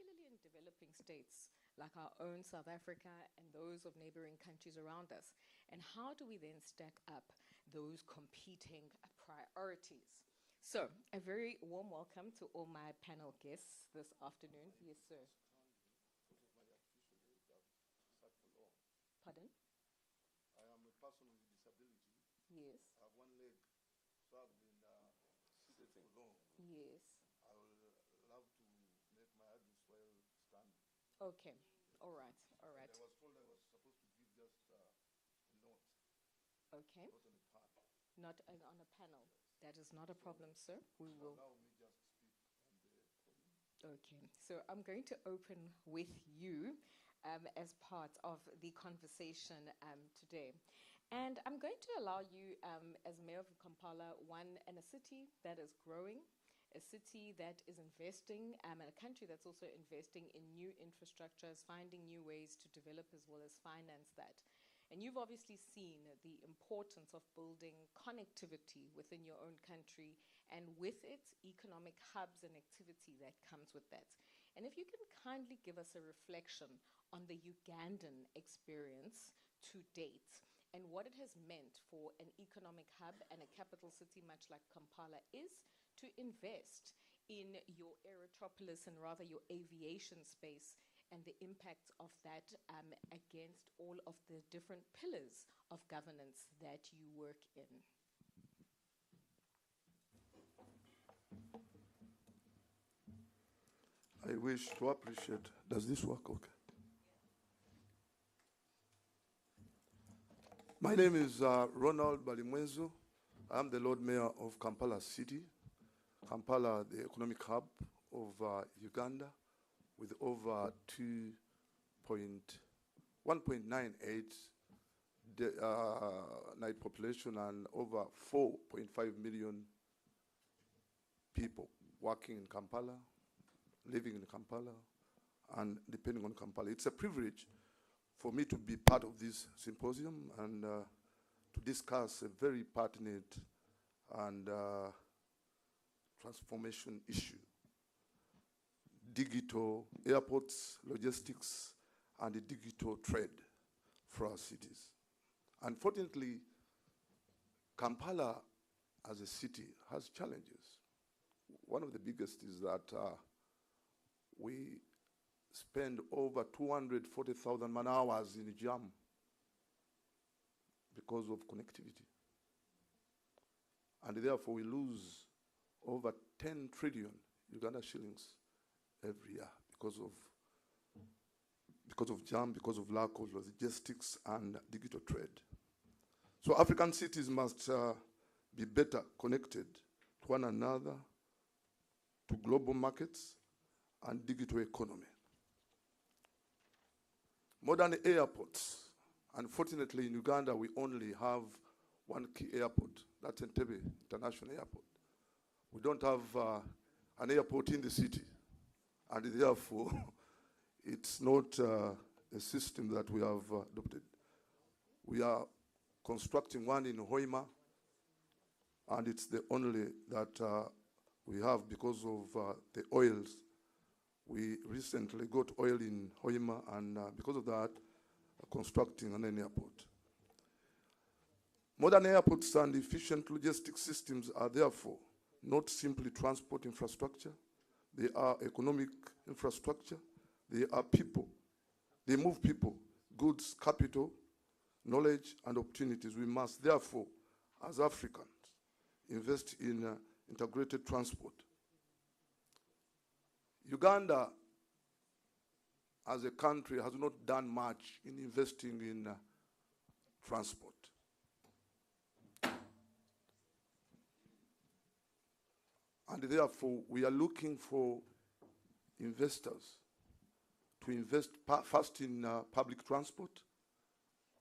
particularly in developing states like our own South Africa and those of neighboring countries around us? And how do we then stack up those competing priorities? So, a very warm welcome to all my panel guests this afternoon. Yes, sir. Pardon? I am a person with a disability. Yes. I have one leg, so I've been seated for long. Yes. I would love to make my address while standing. Okay. All right. All right. And I was told I was supposed to give just a note. Okay. Not on a pad. Not on a panel. That is not a problem, sir. We will. Allow me just speak on the podium. Okay. So I'm going to open with you as part of the conversation today. And I'm going to allow you, as Mayor of Kampala, in a city that is growing, a city that is investing, and a country that's also investing in new infrastructures, finding new ways to develop as well as finance that. And you've obviously seen the importance of building connectivity within your own country and with it, economic hubs and activity that comes with that. And if you can kindly give us a reflection on the Ugandan experience to date and what it has meant for an economic hub and a capital city much like Kampala is to invest in your Aerotropolis and rather your aviation space and the impact of that against all of the different pillars of governance that you work in. I wish to appreciate. Does this work okay? My name is Ronald Balimwenzo. I'm the Lord Mayor of Kampala City. Kampala, the economic hub of Uganda, with over 1.98 night population and over 4.5 million people working in Kampala, living in Kampala, and depending on Kampala. It's a privilege for me to be part of this symposium and to discuss a very pertinent and transformation issue. Digital airports, logistics, and the digital trade for our cities. Unfortunately, Kampala as a city has challenges. One of the biggest is that we spend over 240,000 man-hours in jam because of connectivity. And therefore we lose over 10 trillion Uganda shillings every year because of jam, because of lack of logistics and digital trade. So African cities must be better connected to one another, to global markets and digital economy. Modern airports. Unfortunately, in Uganda, we only have one key airport. That's Entebbe International Airport. We don't have an airport in the city, and therefore, it's not a system that we have adopted. We are constructing one in Hoima, and it's the only that we have because of the oils. We recently got oil in Hoima, and because of that, constructing an airport. Modern airports and efficient logistic systems are therefore not simply transport infrastructure. They are economic infrastructure. They are people. They move people, goods, capital, knowledge, and opportunities. We must therefore, as Africans, invest in integrated transport. Uganda, as a country, has not done much in investing in transport. And therefore, we are looking for investors to invest first in public transport,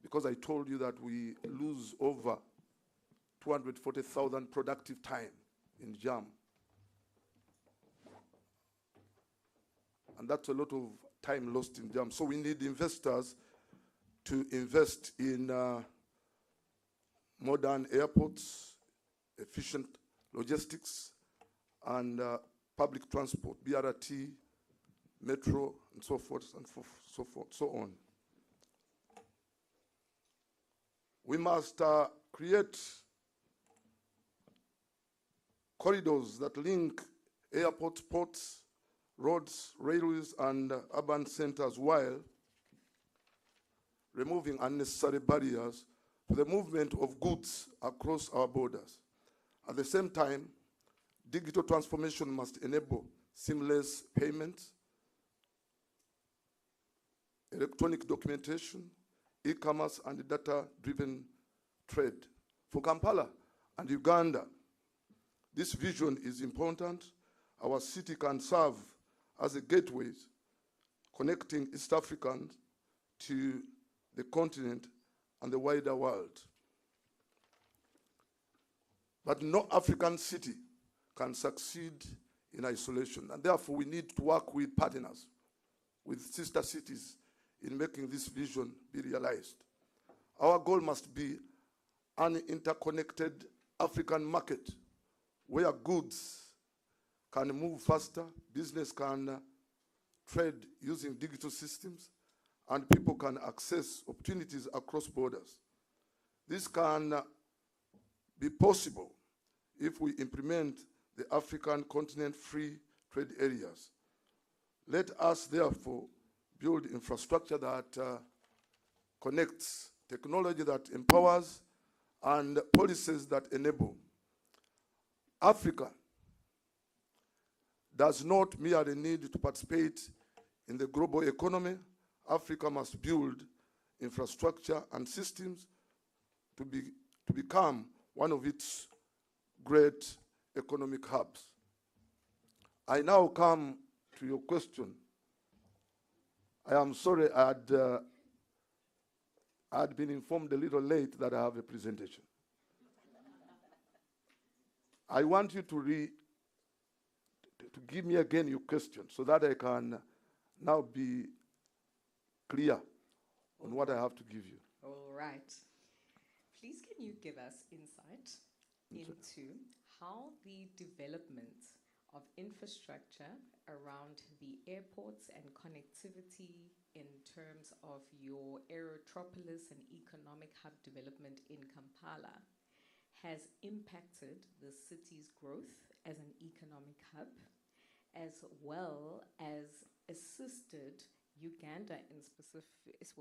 because I told you that we lose over 240,000 productive time in jam. And that's a lot of time lost in jam. So we need investors to invest in modern airports, efficient logistics, and public transport, BRT, metro, and so forth and so on. We must create corridors that link airports, ports, roads, railways, and urban centers while removing unnecessary barriers to the movement of goods across our borders. At the same time, digital transformation must enable seamless payments, electronic documentation, e-commerce, and data-driven trade. For Kampala and Uganda, this vision is important. Our city can serve as a gateway connecting East Africans to the continent and the wider world. But no African city can succeed in isolation, and therefore we need to work with partners, with sister cities, in making this vision be realized. Our goal must be an interconnected African market where goods can move faster, business can trade using digital systems, and people can access opportunities across borders. This can be possible if we implement the African continent free trade areas. Let us therefore build infrastructure that connects, technology that empowers, and policies that enable. Africa does not merely need to participate in the global economy. Africa must build infrastructure and systems to become one of its great economic hubs. I now come to your question. I am sorry I had been informed a little late that I have a presentation. I want you to give me again your question so that I can now be clear on what I have to give you. All right. Please can you give us insight into how the development of infrastructure around the airports and connectivity in terms of your Aerotropolis and economic hub development in Kampala has impacted the city's growth as an economic hub, as well as assisted Uganda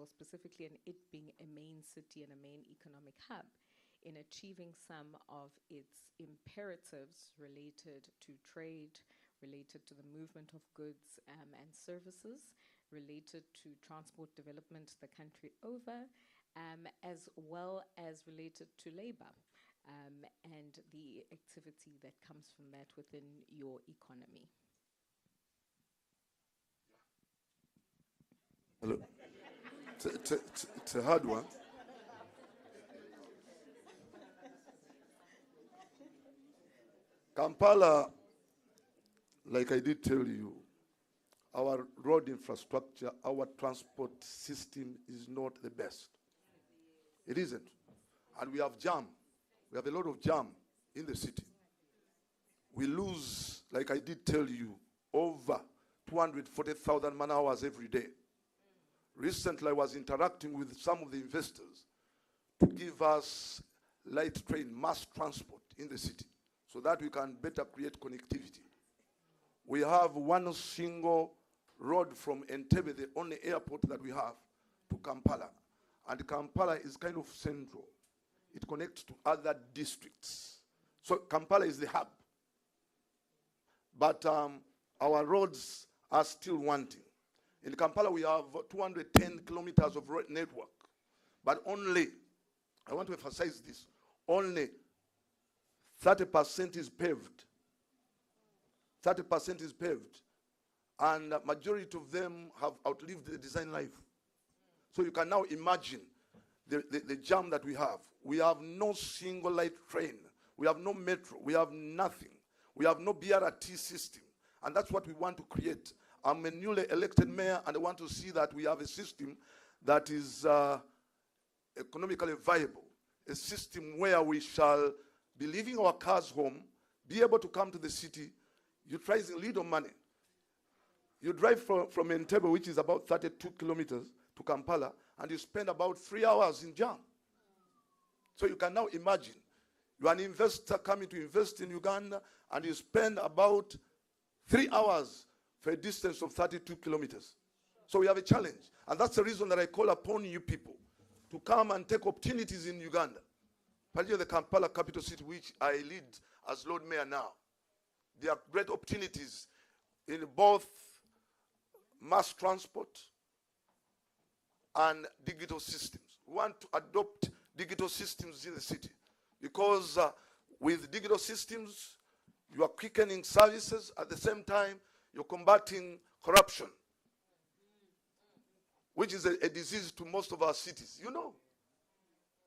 specifically in it being a main city and a main economic hub, in achieving some of its imperatives related to trade, related to the movement of goods and services, related to transport development the country over, as well as related to labor and the activity that comes from that within your economy. Hello. It's a hard one. Kampala, like I did tell you, our road infrastructure, our transport system is not the best. It isn't. And we have jam. We have a lot of jam in the city. We lose, like I did tell you, over 240,000 man-hours every day. Recently, I was interacting with some of the investors to give us light train mass transport in the city so that we can better create connectivity. We have one single road from Entebbe, the only airport that we have, to Kampala. And Kampala is kind of central. It connects to other districts. So Kampala is the hub. But our roads are still wanting. In Kampala, we have 210 kilometers of road network. But only, I want to emphasize this, only 30% is paved. 30% is paved. And majority of them have outlived the design life. So you can now imagine the jam that we have. We have no single light train. We have no metro. We have nothing. We have no BRT system. And that's what we want to create. I'm a newly elected mayor, and I want to see that we have a system that is economically viable, a system where we shall be leaving our cars home, be able to come to the city, utilizing little money. You drive from Entebbe, which is about 32 kilometers, to Kampala, and you spend about 3 hours in jam. So you can now imagine, you are an investor coming to invest in Uganda, and you spend about 3 hours for a distance of 32 kilometers. So we have a challenge. And that's the reason that I call upon you people to come and take opportunities in Uganda, particularly the Kampala capital city, which I lead as Lord Mayor now. There are great opportunities in both mass transport and digital systems. We want to adopt digital systems in the city because with digital systems, you are quickening services. At the same time, you're combating corruption, which is a disease to most of our cities, you know.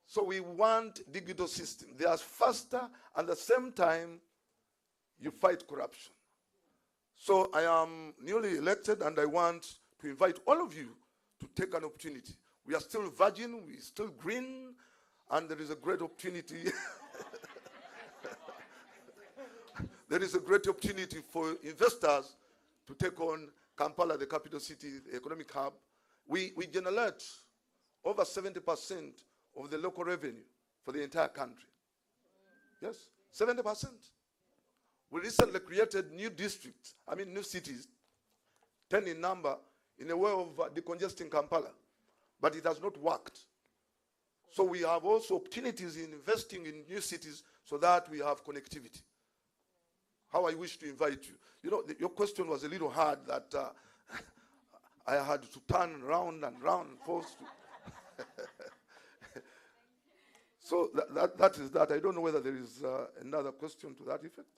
So we want digital systems. They are faster, and at the same time, you fight corruption. So I am newly elected, and I want to invite all of you to take an opportunity. We are still virgin, we're still green, and there is a great opportunity. There is a great opportunity for investors to take on Kampala, the capital city, the economic hub. We generate over 70% of the local revenue for the entire country. Yes, 70%. We recently created new districts, new cities, 10 in number, in a way of decongesting Kampala. But it has not worked. So we have also opportunities in investing in new cities so that we have connectivity. How I wish to invite you. You know, your question was a little hard that I had to turn round and round and forth. So that is that. I don't know whether there is another question to that effect.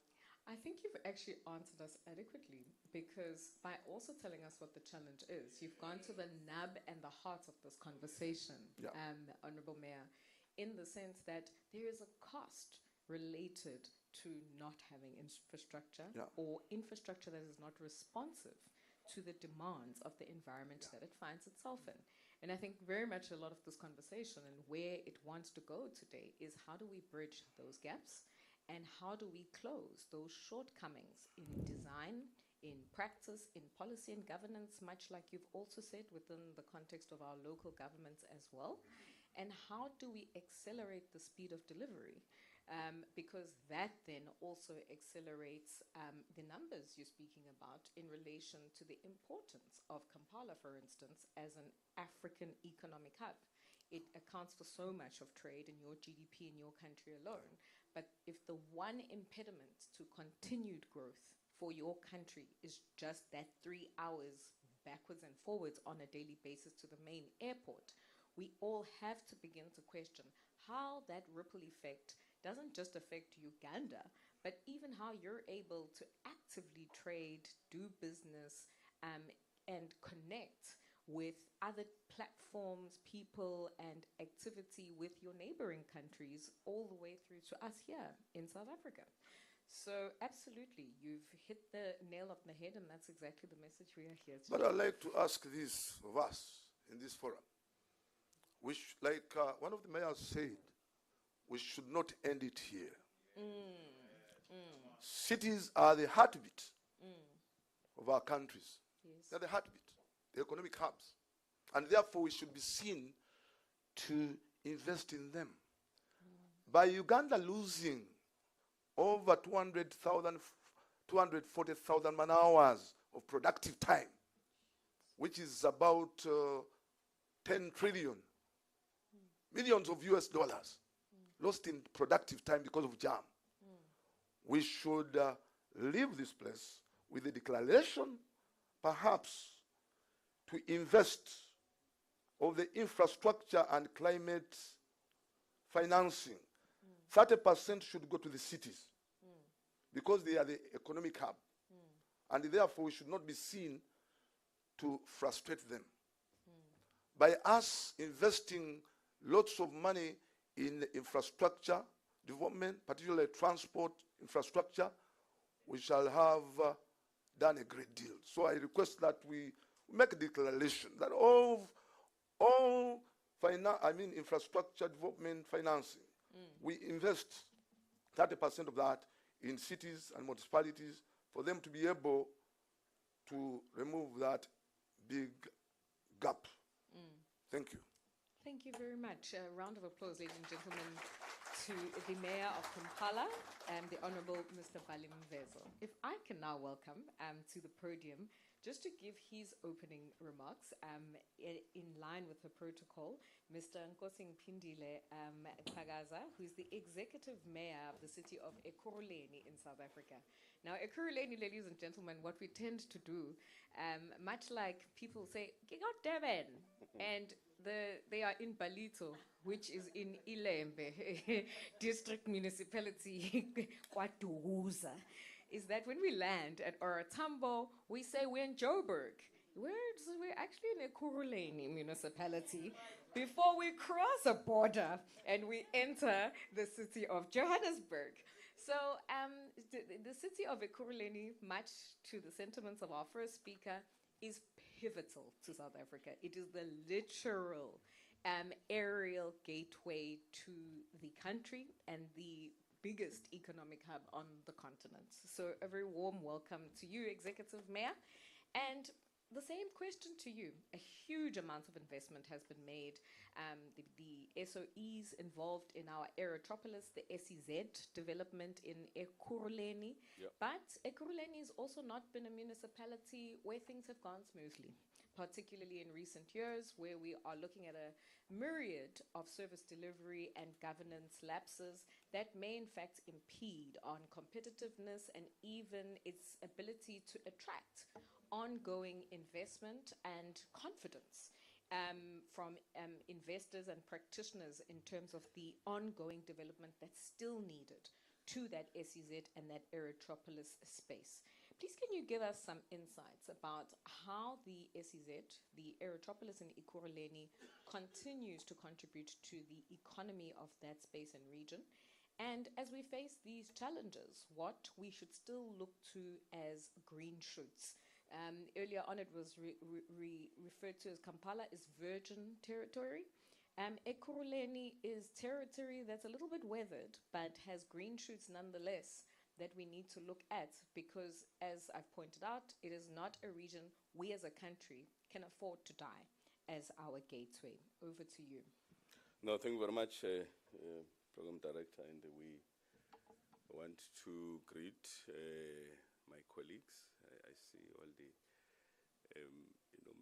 I think you've actually answered us adequately, because by also telling us what the challenge is, you've gone to the nub and the heart of this conversation, yeah. Honorable Mayor, in the sense that there is a cost related to not having infrastructure, yeah. or infrastructure that is not responsive to the demands of the environment, yeah. that it finds itself in. And I think very much a lot of this conversation and where it wants to go today is how do we bridge those gaps? And how do we close those shortcomings in design, in practice, in policy and governance, much like you've also said within the context of our local governments as well? And how do we accelerate the speed of delivery? Because that then also accelerates the numbers you're speaking about in relation to the importance of Kampala, for instance, as an African economic hub. It accounts for so much of trade in your GDP in your country alone. But if the one impediment to continued growth for your country is just that 3 hours backwards and forwards on a daily basis to the main airport, we all have to begin to question how that ripple effect doesn't just affect Uganda, but even how you're able to actively trade, do business, and connect with other platforms, people, and activity with your neighboring countries, all the way through to us here in South Africa. So absolutely, you've hit the nail on the head, and that's exactly the message we are here to But I'd like to ask this of us in this forum, which, like one of the mayors said, we should not end it here. Cities are the heartbeat of our countries. Yes. They're the heartbeat, the economic hubs. And therefore, we should be seen to invest in them. By Uganda losing over 240,000 man hours of productive time, which is about 10 trillion, millions of US dollars lost in productive time because of jam. We should leave this place with a declaration, perhaps, to invest of the infrastructure and climate financing. 30% should go to the cities because they are the economic hub. And therefore, we should not be seen to frustrate them. By us investing lots of money in infrastructure development, particularly transport infrastructure, we shall have done a great deal. So I request that we make a declaration that all infrastructure development financing, we invest 30% of that in cities and municipalities for them to be able to remove that big gap. Thank you. Thank you very much. A round of applause, ladies and gentlemen, to the Mayor of Kampala, the Honorable Mr. Balim Vezo. If I can now welcome to the podium, just to give his opening remarks in line with the protocol, Mr. Nkosing Pindile Kagaza, who is the Executive Mayor of the city of Ekurhuleni in South Africa. Now, Ekurhuleni, ladies and gentlemen, what we tend to do, much like people say, "Get out, Devon," and they are in Balito, which is in Ilembe district municipality, Kwatuguza, is that when we land at Aerotropolis, we say we're in Joburg. We're actually in Ekurhuleni municipality before we cross a border and we enter the city of Johannesburg. So the city of Ekurhuleni, much to the sentiments of our first speaker, is pivotal to South Africa. It is the literal aerial gateway to the country and the biggest economic hub on the continent. So a very warm welcome to you, Executive Mayor. And the same question to you. A huge amount of investment has been made. The SOEs involved in our Aerotropolis, the SEZ development in Ekurhuleni. Yep. But Ekurhuleni has also not been a municipality where things have gone smoothly, particularly in recent years, where we are looking at a myriad of service delivery and governance lapses that may in fact impede on competitiveness and even its ability to attract ongoing investment and confidence from investors and practitioners in terms of the ongoing development that's still needed to that SEZ and that Aerotropolis space. Please can you give us some insights about how the SEZ, the Aerotropolis in Ekurhuleni, continues to contribute to the economy of that space and region? And as we face these challenges, what we should still look to as green shoots. Earlier on, it was referred to as Kampala is virgin territory. Ekurhuleni is territory that's a little bit weathered, but has green shoots nonetheless that we need to look at because, as I've pointed out, it is not a region we as a country can afford to die as our gateway. Over to you. No, thank you very much, Program Director, and we want to greet my colleagues. I see all the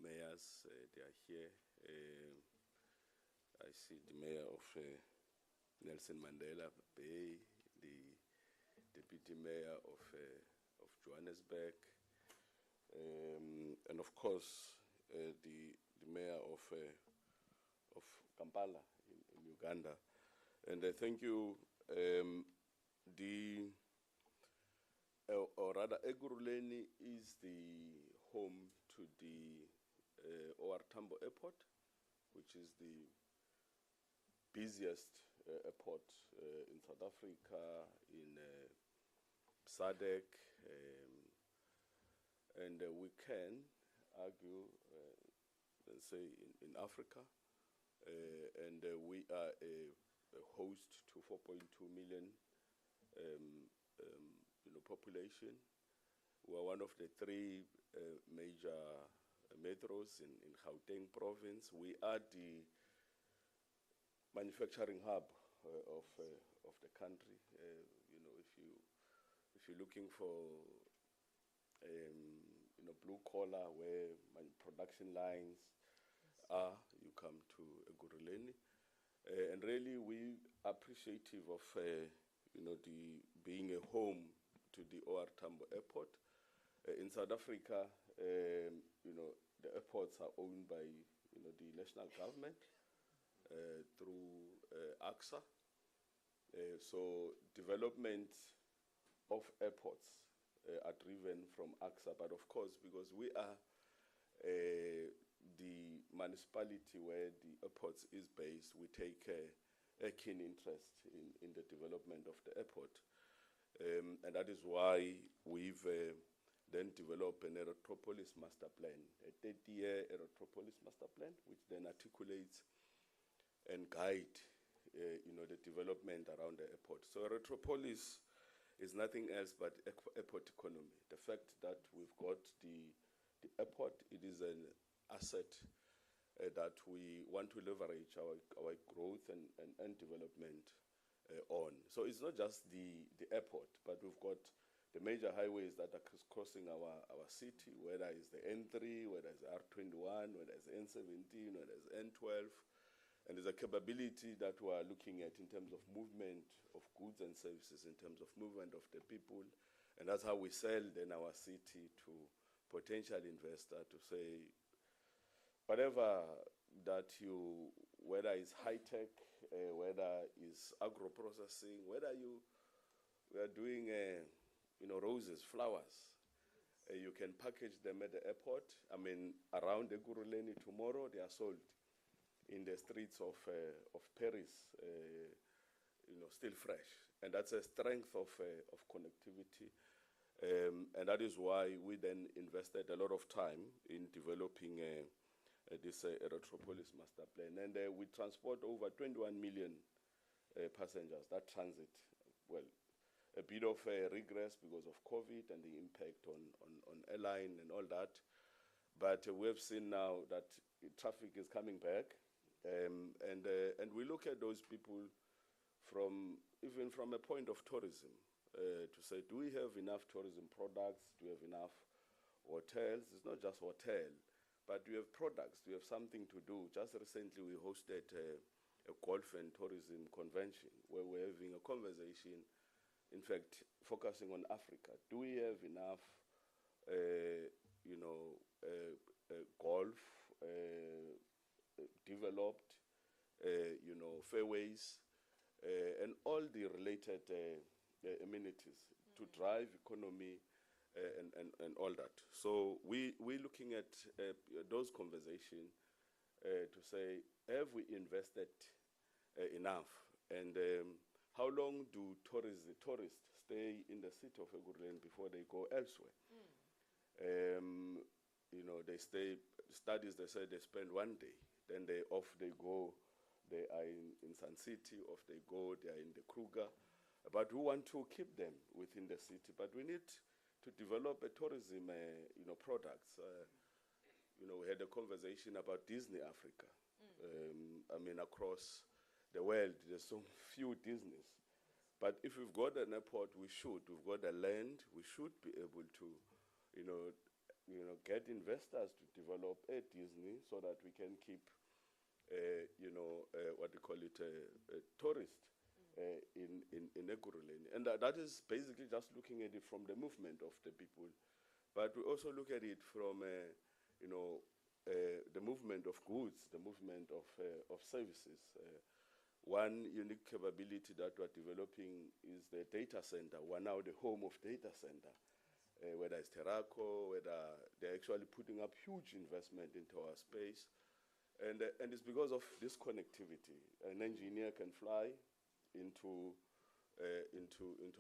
mayors, they are here. I see the mayor of Nelson Mandela Bay, the deputy mayor of Johannesburg, and of course the mayor of Kampala in Uganda. And I thank you. Or rather, Ekurhuleni is the home to the OR Tambo Airport, which is the busiest airport in South Africa, in SADC, and we can argue, let's say, in Africa, and we are a host to 4.2 million population. We are one of the three major metros in Gauteng province. We are the manufacturing hub of the country. If you're looking for blue collar where production lines are, you come to Ekurhuleni. And really, we appreciative of the being a home to the OR Tambo Airport. In South Africa, the airports are owned by the national government through AXA. So development of airports are driven from AXA, but of course, because we are the municipality where the airport is based, we take a keen interest in the development of the airport. And that is why we've then developed an Aerotropolis master plan, a 30-year Aerotropolis master plan, which then articulates and guide the development around the airport. So Aerotropolis is nothing else but airport economy. The fact that we've got the asset that we want to leverage our growth and development on. So it's not just the airport, but we've got the major highways that are crossing our city, whether it's the N3, whether it's R21, whether it's N17, whether it's N12. And there's a capability that we are looking at in terms of movement of goods and services, in terms of movement of the people. And that's how we sell then our city to potential investor to say, whatever that you, whether it's high-tech, whether it's agro-processing, whether we are doing, roses, flowers, you can package them at the airport. I mean, around Eguruleni tomorrow, they are sold in the streets of Paris, still fresh. And that's a strength of connectivity. And that is why we then invested a lot of time in developing this Aerotropolis master plan. And we transport over 21 million passengers that transit. Well, a bit of regress because of COVID and the impact on airline and all that. But we have seen now that traffic is coming back. And we look at those people even from a point of tourism to say, do we have enough tourism products? Do we have enough hotels? It's not just hotel, but we have products. We have something to do. Just recently, we hosted a golf and tourism convention where we're having a conversation, in fact, focusing on Africa. Do we have enough, golf developed, fairways, and all the related amenities to drive economy and all that. So we're looking at those conversations to say, have we invested enough? And how long do tourists stay in the city of Eguruleni before they go elsewhere? They stay, studies, they say they spend 1 day, then they go, they are in Sun City, off they go, they are in the Kruger. But we want to keep them within the city, but we need to develop a tourism, products. We had a conversation about Disney Africa. Across the world, there's so few Disneys. But if we've got an airport, we've got a land, we should be able to, get investors to develop a Disney so that we can keep, tourists in Eguruleni. And that is basically just looking at it from the movement of the people. But we also look at it from, the movement of goods, the movement of services. One unique capability that we're developing is the data center. We're now the home of data center. Whether it's Terraco, whether they're actually putting up huge investment into our space. And it's because of this connectivity. An engineer can fly into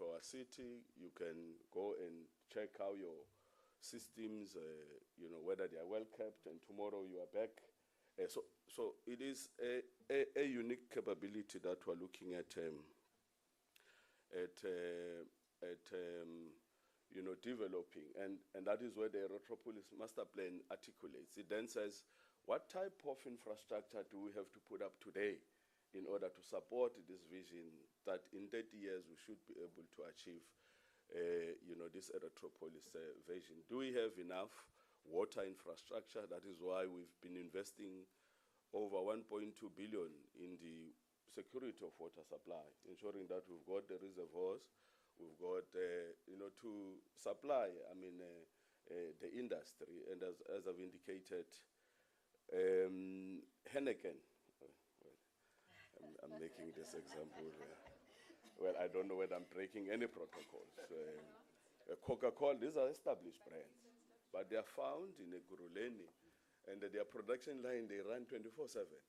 our city. You can go and check how your systems, whether they are well kept, and tomorrow you are back. So it is a unique capability that we're looking at developing, and that is where the Aerotropolis master plan articulates. It then says, what type of infrastructure do we have to put up today in order to support this vision that in 30 years we should be able to achieve, this Aerotropolis vision? Do we have enough water infrastructure? That is why we've been investing over 1.2 billion in the security of water supply, ensuring that we've got the reservoirs, we've got, to supply, the industry. And as I've indicated, Henneken, I'm making this example. Well, I don't know whether I'm breaking any protocols. Coca-Cola, these are established brands, but they are found in Eguruleni, and their production line, they run 24/7.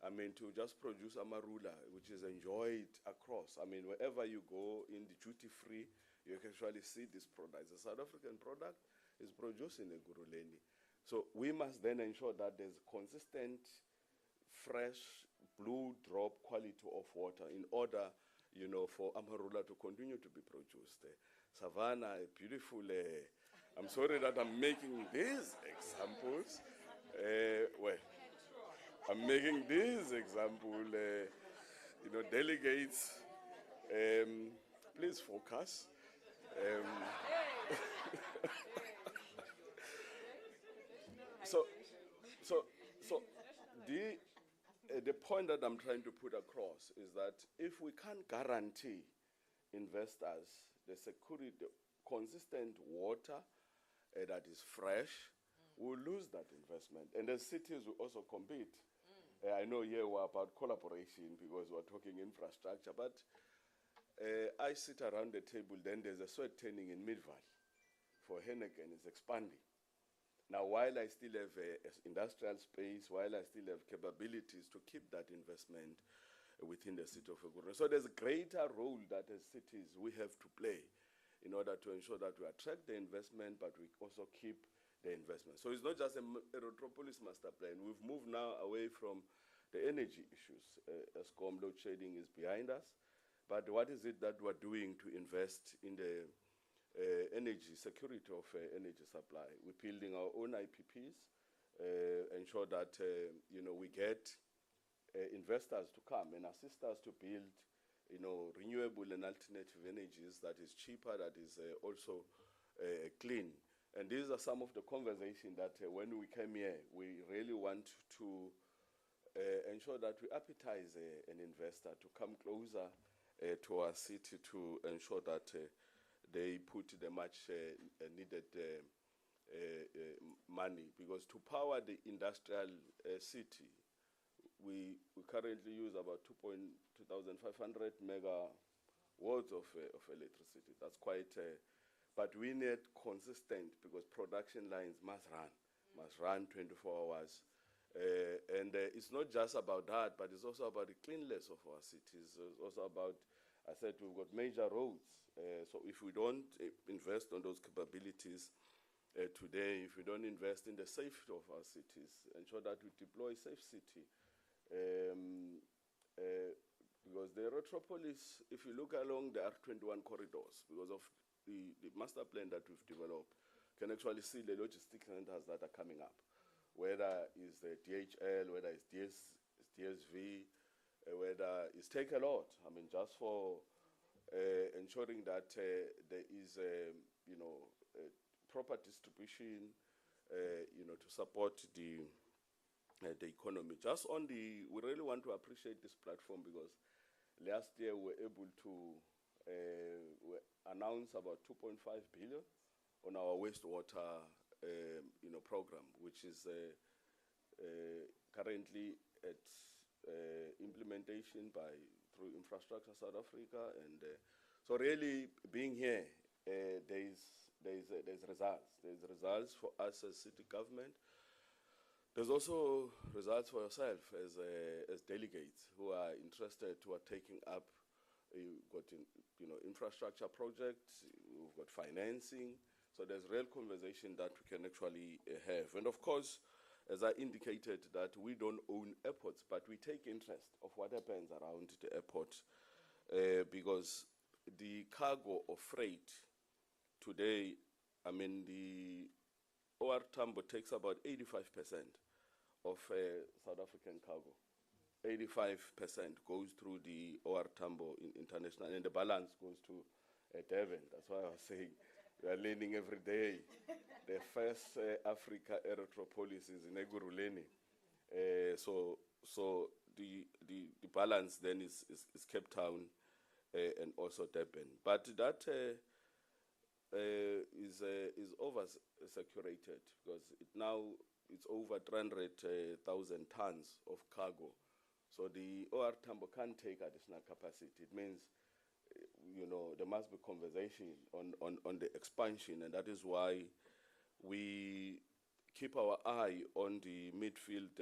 To just produce amarula, which is enjoyed across. Wherever you go in the duty-free, you can actually see this product. It's a South African product, is produced in Eguruleni. So we must then ensure that there's consistent, fresh, blue drop quality of water in order, for amarula to continue to be produced. Savannah, a beautiful, I'm sorry that I'm making these examples, Well, I'm making this example, delegates, please focus. So, so, so, the point that I'm trying to put across is that if we can't guarantee investors the security, consistent water that is fresh, we'll lose that investment. And the cities will also compete. I know here we're about collaboration because we're talking infrastructure, but I sit around the table, then there's a sweat turning in Mid-Valley for Henneken is expanding. Now, while I still have industrial space, while I still have capabilities to keep that investment within the city of Ekurhuleni. So there's a greater role that as cities we have to play in order to ensure that we attract the investment, but we also keep the investment. So it's not just a Aerotropolis master plan. We've moved now away from the energy issues. Eskom load shedding is behind us. But what is it that we're doing to invest in the energy security of energy supply? We're building our own IPPs, ensure that we get investors to come and assist us to build renewable and alternative energies that is cheaper, that is also clean. And these are some of the conversations that when we came here, we really want to ensure that we appetize an investor to come closer to our city to ensure that they put the much needed money. Because to power the industrial city, we currently use about 2,500 megawatts of electricity. That's quite, but we need consistent, because production lines must run 24 hours. And it's not just about that, but it's also about the cleanliness of our cities. It's also about, I said, we've got major roads. So if we don't invest on those capabilities today, if we don't invest in the safety of our cities, ensure that we deploy safe city, because the Aerotropolis, if you look along the R21 corridors, because of the master plan that we've developed, can actually see the logistic centers that are coming up, whether it's the DHL, whether it's DSV, whether it's take a lot. I mean, just for ensuring that there is, proper distribution, to support the economy. Just on we really want to appreciate this platform, because last year we were able to announce about 2.5 billion on our wastewater program, which is currently at implementation through Infrastructure South Africa. And so really being here, there's results. There's results for us as city government. There's also results for yourself as delegates who are interested, who are taking up. You've got infrastructure projects, we've got financing. So there's real conversation that we can actually have. And of course, as I indicated, that we don't own airports, but we take interest of what happens around the airport, because the cargo of freight today, I mean, the OR Tambo takes about 85% of South African cargo. 85% goes through the OR Tambo International, and the balance goes to Durban. That's why I was saying we are learning every day. The first Africa Aerotropolis is in Ekurhuleni. So the balance then is Cape Town and also Durban. But that is over-saturated, because it's over 300,000 tons of cargo. So the OR Tambo can't take additional capacity. It means, there must be conversation on the expansion, and that is why we keep our eye on the midfield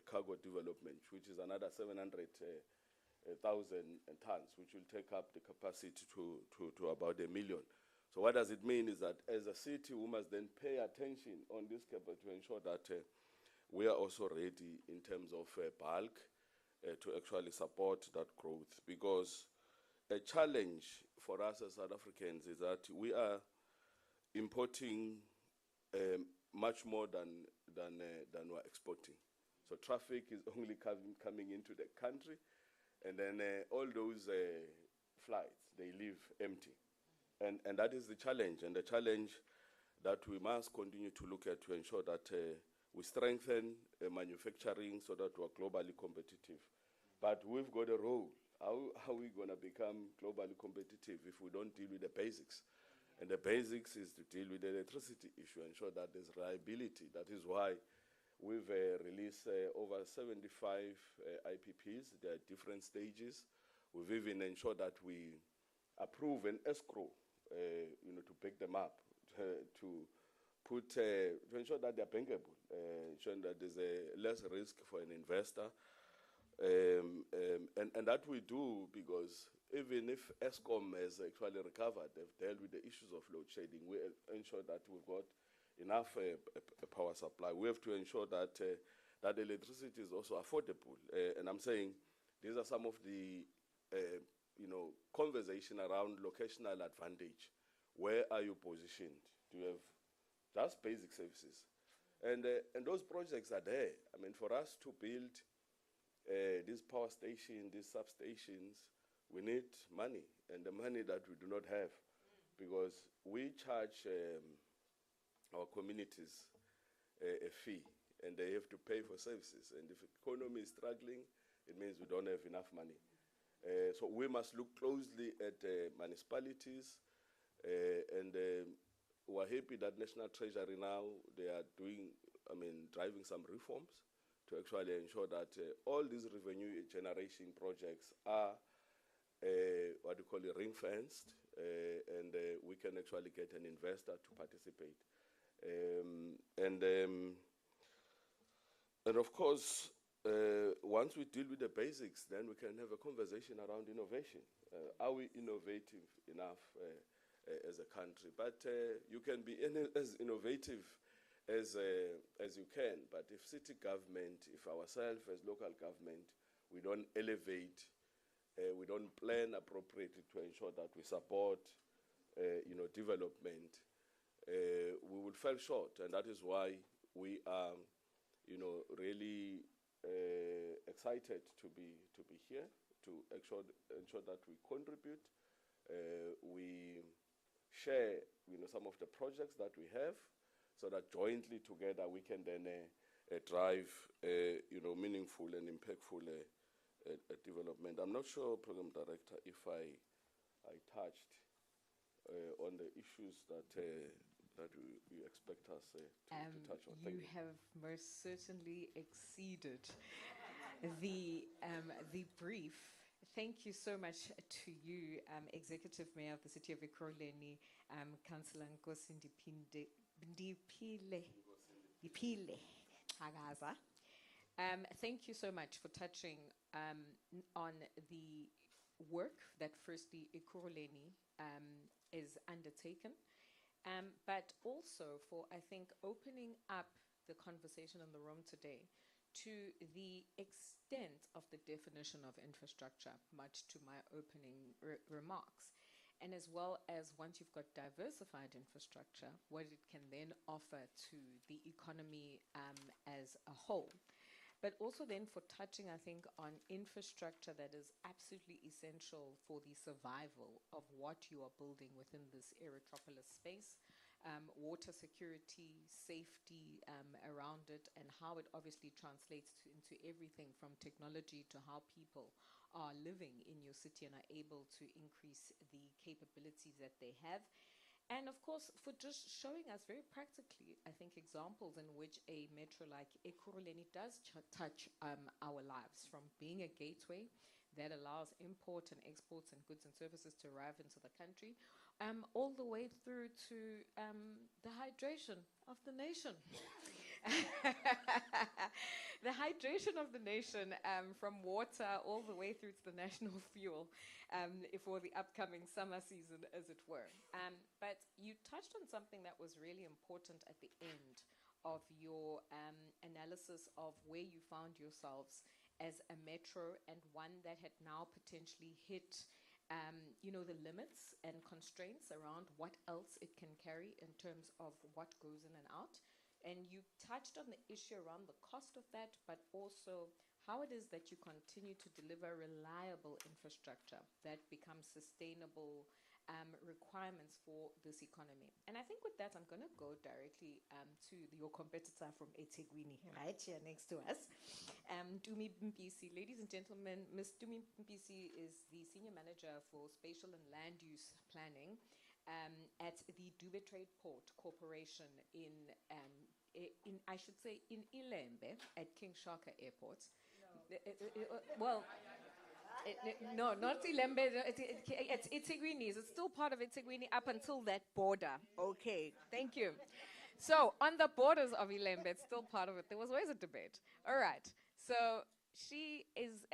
cargo development, which is another 700,000 tons, which will take up the capacity to about 1 million. So what does it mean is that as a city, we must then pay attention on this capacity to ensure that we are also ready in terms of bulk to actually support that growth. Because a challenge for us as South Africans is that we are importing much more than we're exporting. So traffic is only coming into the country, and then all those flights, they leave empty. And that is the challenge, and the challenge that we must continue to look at to ensure that we strengthen manufacturing so that we're globally competitive. But we've got a role. How are we going to become globally competitive if we don't deal with the basics? And the basics is to deal with the electricity issue, ensure that there's reliability. That is why we've released over 75 IPPs. There are different stages. We've even ensured that we approve an escrow, to pick them up, to ensure that they're bankable, ensuring that there's less risk for an investor. And that we do because even if Eskom has actually recovered, they've dealt with the issues of load shedding, we ensure that we've got enough power supply. We have to ensure that that electricity is also affordable. And I'm saying these are some of the conversation around locational advantage. Where are you positioned? Do you have just basic services? And those projects are there. I mean, for us to build these power stations, these substations, we need money, and the money that we do not have, because we charge our communities a fee, and they have to pay for services. And if the economy is struggling, it means we don't have enough money. So we must look closely at municipalities, and we're happy that National Treasury now, they are driving some reforms to actually ensure that all these revenue generation projects are ring-fenced, and we can actually get an investor to participate. And of course, once we deal with the basics, then we can have a conversation around innovation. Are we innovative enough as a country? But you can be as innovative as you can, but if city government, if ourselves as local government, we don't elevate, we don't plan appropriately to ensure that we support development, we will fall short. And that is why we are really excited to be here, to ensure that we contribute, we share some of the projects that we have, so that jointly together we can then drive meaningful and impactful development. I'm not sure, Program Director, if I touched on the issues that you expect us to touch on. Thank you. You have most certainly exceeded the brief. Thank you so much to you, Executive Mayor of the City of Ekurhuleni, Councillor Nkosi Ndiphile Hagaza. Thank you so much for touching on the work that firstly Ekurhuleni is undertaken, but also for, I think, opening up the conversation in the room today to the extent of the definition of infrastructure, much to my opening remarks. And as well as once you've got diversified infrastructure, what it can then offer to the economy as a whole. But also then for touching, I think, on infrastructure that is absolutely essential for the survival of what you are building within this Aerotropolis space, water security, safety around it, and how it obviously translates into everything from technology to how people are living in your city and are able to increase the capabilities that they have. And of course, for just showing us very practically, I think, examples in which a metro like Ekurhuleni does touch our lives, from being a gateway that allows import and exports and goods and services to arrive into the country, all the way through to the hydration of the nation. The hydration of the nation, from water all the way through to the national fuel for the upcoming summer season, as it were. But you touched on something that was really important at the end of your analysis of where you found yourselves as a metro, and one that had now potentially hit the limits and constraints around what else it can carry in terms of what goes in and out. And you touched on the issue around the cost of that, but also how it is that you continue to deliver reliable infrastructure that becomes sustainable requirements for this economy. And I think with that, I'm going to go directly to your competitor from eThekwini, right here next to us, Dumi Mpisi. Ladies and gentlemen, Ms. Dumi Mpisi is the Senior Manager for Spatial and Land Use Planning at the Dube Trade Port Corporation in I should say, in Ilembe at King Shaka Airport. Well, no, not Ilembe. It's eThekwini. It's still part of eThekwini up until that border. Okay, thank you. So on the borders of Ilembe, it's still part of it. There was always a debate. All right. So she is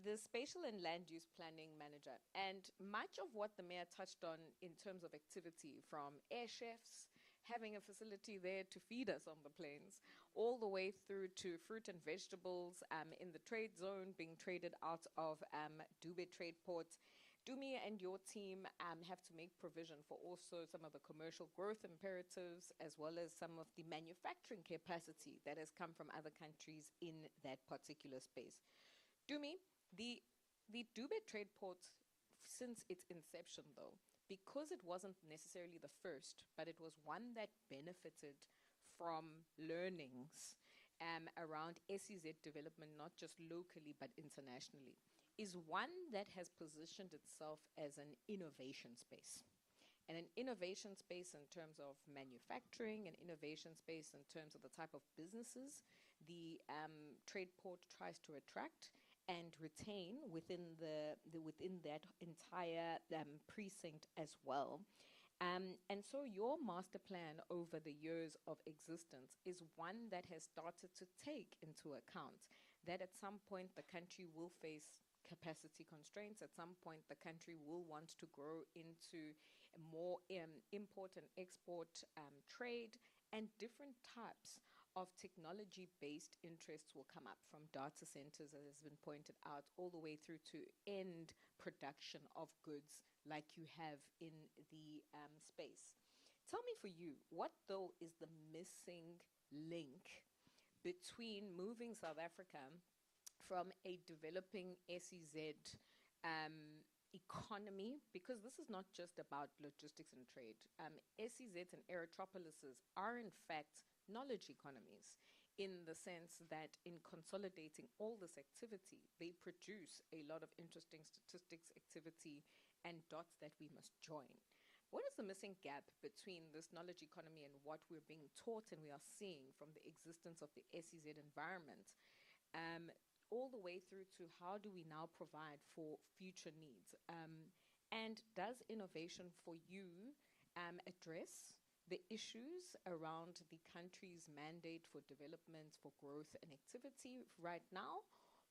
the Spatial and Land Use Planning Manager. And much of what the mayor touched on in terms of activity, from air chefs, having a facility there to feed us on the plains, all the way through to fruit and vegetables in the trade zone being traded out of Dube Trade Port. Dumi and your team have to make provision for also some of the commercial growth imperatives, as well as some of the manufacturing capacity that has come from other countries in that particular space. Dumi, the Dube Trade Port, since its inception though, because it wasn't necessarily the first, but it was one that benefited from learnings around SEZ development, not just locally, but internationally, is one that has positioned itself as an innovation space. And an innovation space in terms of manufacturing, an innovation space in terms of the type of businesses the trade port tries to attract and retain within within that entire precinct as well. And so your master plan over the years of existence is one that has started to take into account that at some point the country will face capacity constraints. At some point the country will want to grow into more import and export trade, and different types of technology-based interests will come up, from data centers, as has been pointed out, all the way through to end production of goods like you have in the space. Tell me, for you, what though is the missing link between moving South Africa from a developing SEZ economy, because this is not just about logistics and trade. SEZs and Aerotropolises are in fact knowledge economies, in the sense that in consolidating all this activity, they produce a lot of interesting statistics, activity, and dots that we must join. What is the missing gap between this knowledge economy and what we're being taught and we are seeing from the existence of the SEZ environment, all the way through to how do we now provide for future needs? And does innovation for you address the issues around the country's mandate for development, for growth and activity right now?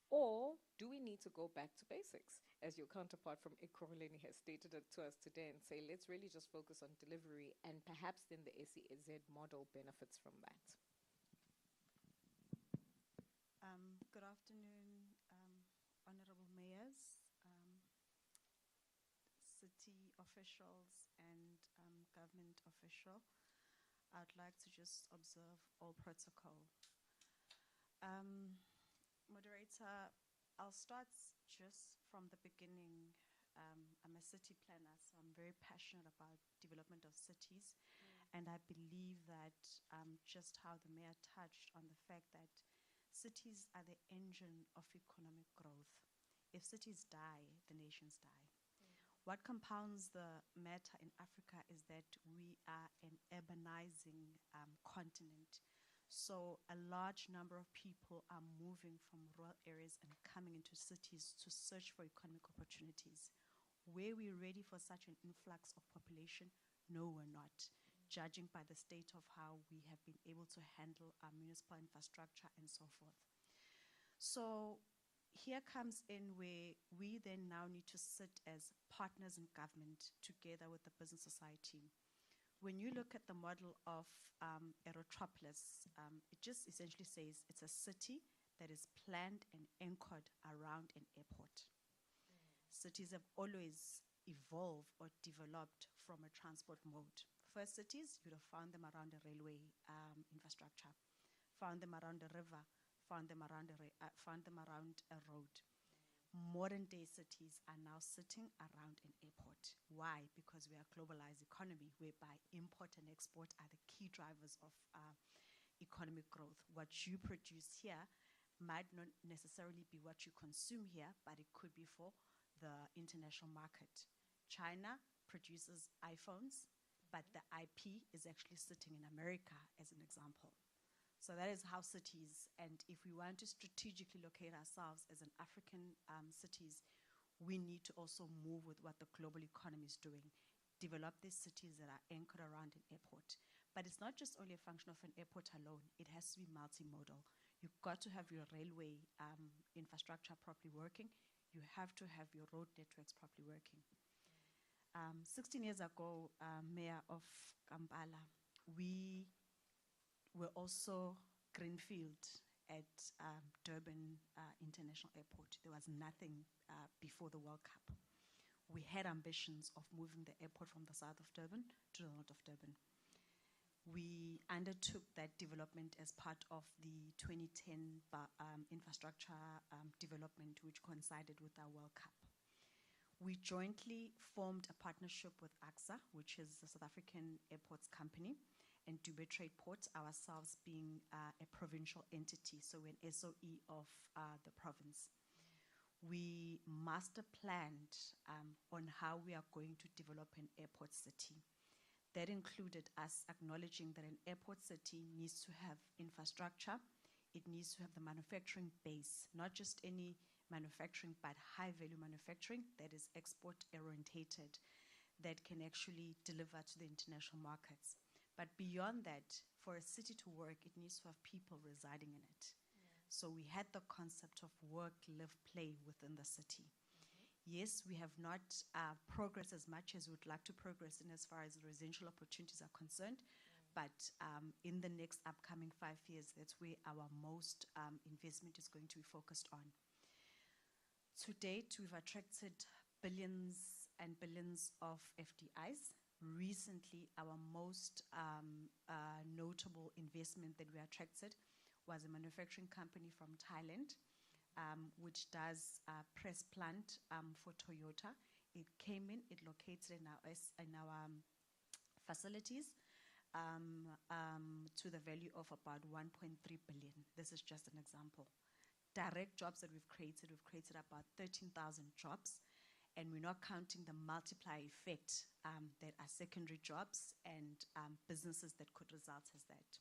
Or do we need to go back to basics, as your counterpart from Ekurhuleni has stated it to us today, and say, let's really just focus on delivery, and perhaps then the SEZ model benefits from that? Good afternoon, honorable mayors, city officials, and government official. I'd like to just observe all protocol. Moderator, I'll start just from the beginning. I'm a city planner, so I'm very passionate about development of cities. And I believe that just how the mayor touched on the fact that cities are the engine of economic growth. If cities die, the nations die. What compounds the matter in Africa is that we are an urbanizing continent. So a large number of people are moving from rural areas and coming into cities to search for economic opportunities. Were we ready for such an influx of population? No, we're not, judging by the state of how we have been able to handle our municipal infrastructure and so forth. So here comes in where we then now need to sit as partners in government together with the business society. When you look at the model of Aerotropolis, it just essentially says it's a city that is planned and anchored around an airport. Cities have always evolved or developed from a transport mode. first cities, you'd have found them around a railway infrastructure, found them around a river, found them around a road. Modern day cities are now sitting around an airport. Why? Because we are a globalized economy whereby import and export are the key drivers of economic growth. What you produce here might not necessarily be what you consume here, but it could be for the international market. China produces iPhones, but the IP is actually sitting in America, as an example. So that is how cities, and if we want to strategically locate ourselves as an African cities, we need to also move with what the global economy is doing. Develop these cities that are anchored around an airport. But it's not just only a function of an airport alone. It has to be multimodal. You've got to have your railway infrastructure properly working. You have to have your road networks properly working. 16 years ago, Mayor of Kampala, we were also greenfield at Durban International Airport. There was nothing before the World Cup. We had ambitions of moving the airport from the south of Durban to the north of Durban. We undertook that development as part of the 2010 infrastructure development, which coincided with our World Cup. We jointly formed a partnership with AXA, which is the South African Airports Company, and Dubai Trade Ports, ourselves being a provincial entity, so an SOE of the province. We master planned on how we are going to develop an airport city. That included us acknowledging that an airport city needs to have infrastructure, it needs to have the manufacturing base, not just any manufacturing, but high-value manufacturing that is export-orientated, that can actually deliver to the international markets. But beyond that, for a city to work, it needs to have people residing in it. So we had the concept of work, live, play within the city. Yes, we have not progressed as much as we would like to progress in as far as residential opportunities are concerned, but in the next upcoming 5 years, that's where our most investment is going to be focused on. To date, we've attracted billions and billions of FDIs. Recently, our most notable investment that we attracted was a manufacturing company from Thailand, which does a press plant for Toyota. It came in, it located in our facilities to the value of about 1.3 billion. This is just an example. Direct jobs that we've created about 13,000 jobs. And we're not counting the multiplier effect that are secondary jobs and businesses that could result as that.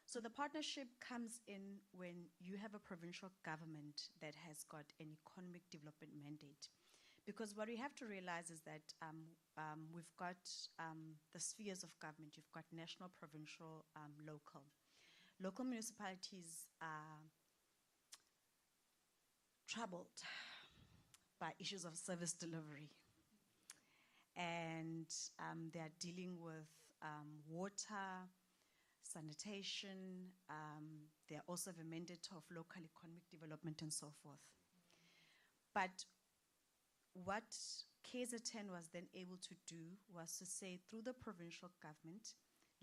So the partnership comes in when you have a provincial government that has got an economic development mandate. Because what we have to realize is that we've got the spheres of government. You've got national, provincial, local. Local municipalities are troubled by issues of service delivery. And they are dealing with water, sanitation, they also have a mandate of local economic development and so forth. But what KZN was then able to do was to say, through the provincial government,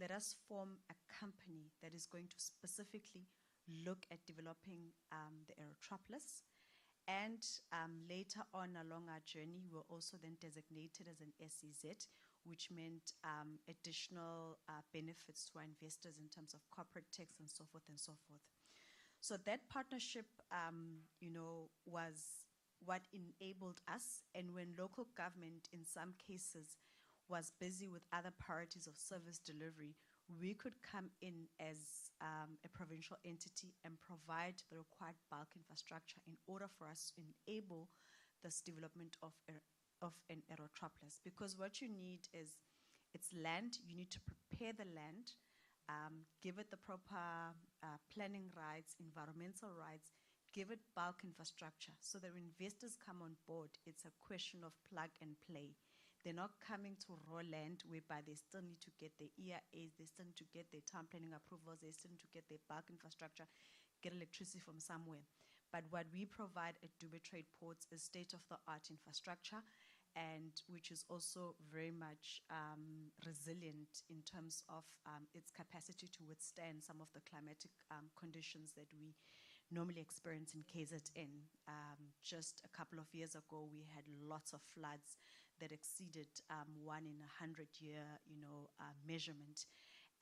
let us form a company that is going to specifically look at developing the Aerotropolis. And later on along our journey, we were also then designated as an SEZ, which meant additional benefits to our investors in terms of corporate tax and so forth and so forth. So that partnership, was what enabled us. And when local government, in some cases, was busy with other priorities of service delivery, we could come in as a provincial entity and provide the required bulk infrastructure in order for us to enable this development of an Aerotropolis. Because what you need is, it's land, you need to prepare the land, give it the proper planning rights, environmental rights, give it bulk infrastructure, so that when investors come on board, it's a question of plug and play. They're not coming to raw land whereby they still need to get their EIAs, they still need to get their town planning approvals, they still need to get their bulk infrastructure, get electricity from somewhere. But what we provide at Dubai Trade Ports is state-of-the-art infrastructure, and which is also very much resilient in terms of its capacity to withstand some of the climatic conditions that we normally experience in KZN. Just a couple of years ago, we had lots of floods that exceeded 1 in 100-year, measurement.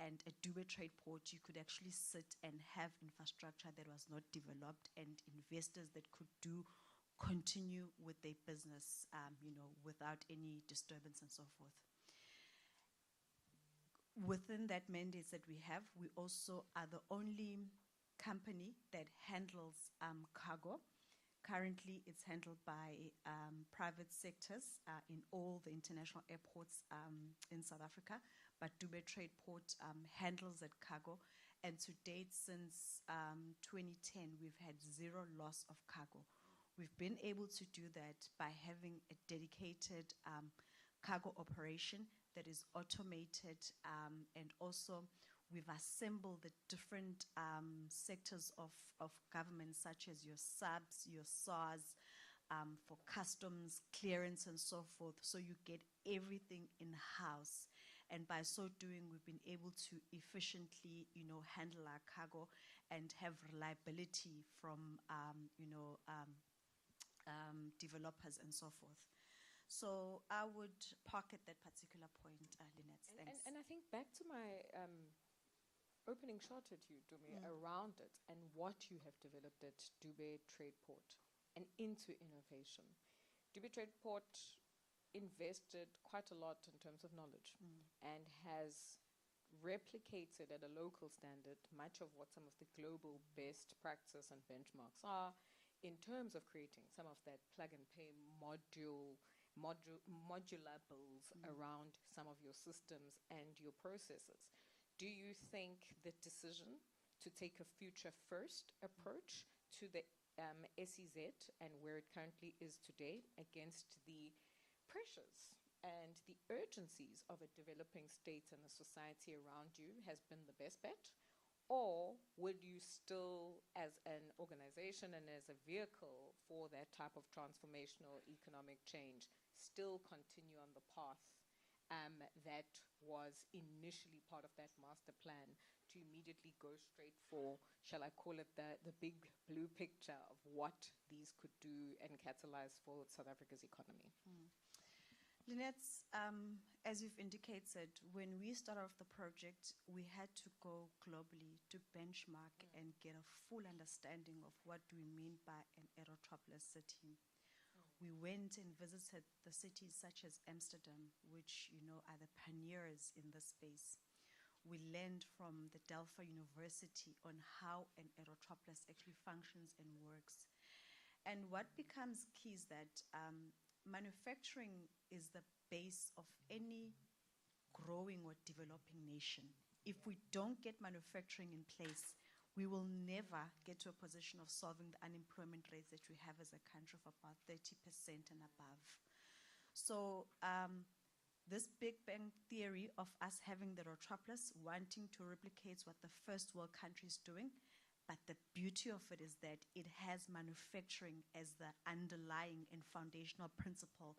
And at Dube Trade Port, you could actually sit and have infrastructure that was not developed and investors that could continue with their business, without any disturbance and so forth. Within that mandate that we have, we also are the only company that handles cargo. Currently, it's handled by private sectors in all the international airports in South Africa, but Dube Trade Port handles that cargo. And to date, since 2010, we've had 0 loss of cargo. We've been able to do that by having a dedicated cargo operation that is automated, and also we've assembled the different sectors of government, such as your subs, your SARS, for customs, clearance, and so forth. So you get everything in-house. And by so doing, we've been able to efficiently, handle our cargo and have reliability from, developers and so forth. So I would park at that particular point, Lynette. Thanks. And I think back to my opening shot at you, Dumi, around it and what you have developed at Dube Trade Port and into innovation. Dube Trade Port invested quite a lot in terms of knowledge and has replicated at a local standard much of what some of the global best practice and benchmarks are in terms of creating some of that plug-and-play modulables around some of your systems and your processes. Do you think the decision to take a future-first approach to the SEZ and where it currently is today against the pressures and the urgencies of a developing state and a society around you has been the best bet? Or would you still, as an organization and as a vehicle for that type of transformational economic change, still continue on the path that was initially part of that master plan to immediately go straight for, shall I call it the big blue picture of what these could do and catalyze for South Africa's economy? Lynette, as you've indicated, when we started off the project, we had to go globally to benchmark and get a full understanding of what do we mean by an Aerotropolis city. We went and visited the cities such as Amsterdam, which, are the pioneers in this space. We learned from the Delft University on how an Aerotropolis actually functions and works. And what becomes key is that manufacturing is the base of any growing or developing nation. If we don't get manufacturing in place, we will never get to a position of solving the unemployment rates that we have as a country of about 30% and above. So this Big Bang theory of us having the Aerotropolis, wanting to replicate what the first world country is doing, but the beauty of it is that it has manufacturing as the underlying and foundational principle,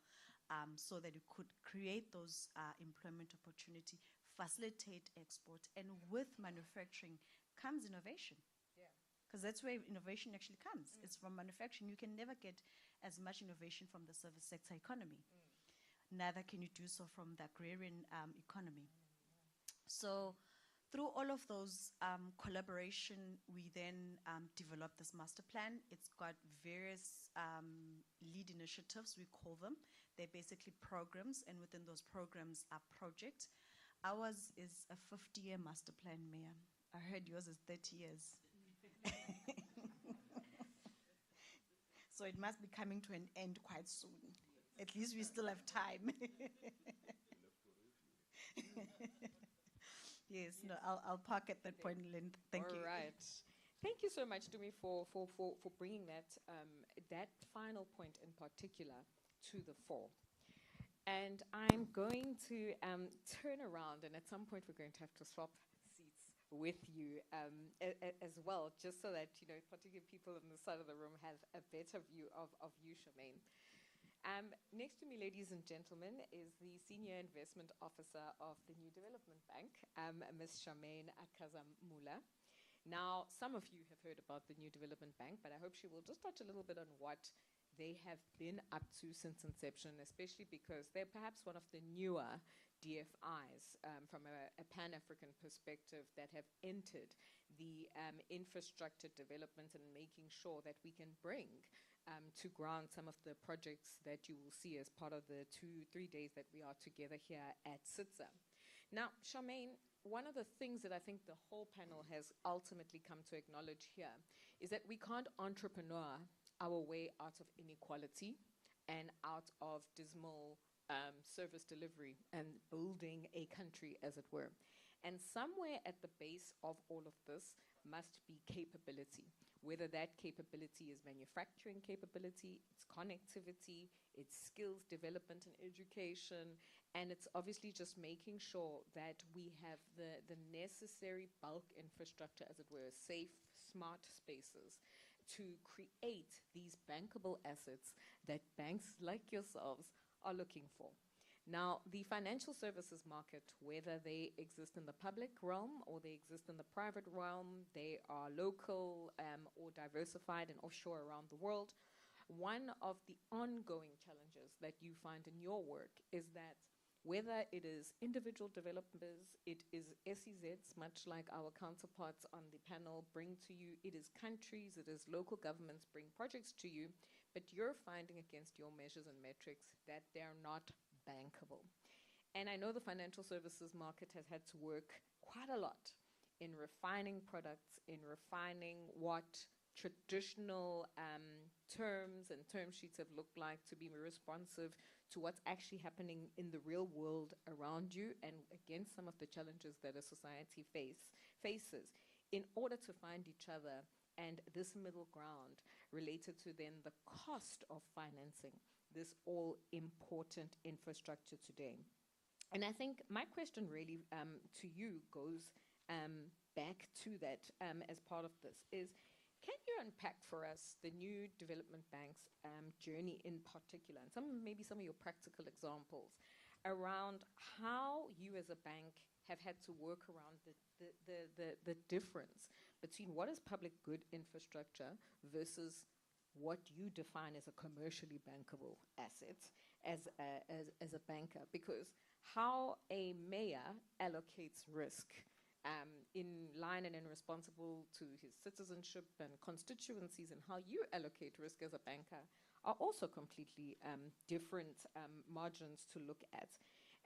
so that it could create those employment opportunity, facilitate export, and with manufacturing comes innovation. Because that's where innovation actually comes. It's from manufacturing. You can never get as much innovation from the service sector economy. Neither can you do so from the agrarian economy. So through all of those collaboration, we then developed this master plan. It's got various lead initiatives, we call them. They're basically programs, and within those programs are projects. Ours is a 50-year master plan, Mayor. I heard yours is 30 years. So it must be coming to an end quite soon. At least we still have time. Yes, no, I'll park at that point, Lynn. Thank you. All right. Thank you so much, Dumi, for bringing that final point in particular to the fore. And I'm going to turn around, and at some point we're going to have to swap seats with you as well, just so that, particularly people on the side of the room have a better view of you, Charmaine. Next to me, ladies and gentlemen, is the Senior Investment Officer of the New Development Bank, Ms. Charmaine Akazamula. Now, some of you have heard about the New Development Bank, but I hope she will just touch a little bit on what they have been up to since inception, especially because they're perhaps one of the newer DFIs from a Pan-African perspective that have entered the infrastructure development and making sure that we can bring to ground some of the projects that you will see as part of the 2-3 days that we are together here at SIDSSA. Now, Charmaine, one of the things that I think the whole panel has ultimately come to acknowledge here is that we can't entrepreneur our way out of inequality and out of dismal service delivery and building a country, as it were. And somewhere at the base of all of this must be capability, whether that capability is manufacturing capability, it's connectivity, it's skills development and education, and it's obviously just making sure that we have the necessary bulk infrastructure, as it were, safe, smart spaces to create these bankable assets that banks like yourselves are looking for. Now, the financial services market, whether they exist in the public realm or they exist in the private realm, they are local or diversified and offshore around the world. One of the ongoing challenges that you find in your work is that whether it is individual developers, it is SEZs, much like our counterparts on the panel bring to you, it is countries, it is local governments bring projects to you, but you're finding against your measures and metrics that they're not bankable. And I know the financial services market has had to work quite a lot in refining products, in refining what traditional terms and term sheets have looked like to be responsive to what's actually happening in the real world around you and against some of the challenges that a society faces in order to find each other and this middle ground related to then the cost of financing this all important infrastructure today. And I think my question really to you goes back to that as part of this is, can you unpack for us the New Development Bank's journey in particular, and maybe some of your practical examples around how you as a bank have had to work around the difference between what is public good infrastructure versus what you define as a commercially bankable asset as a banker? Because how a mayor allocates risk in line and in responsible to his citizenship and constituencies, and how you allocate risk as a banker are also completely different margins to look at.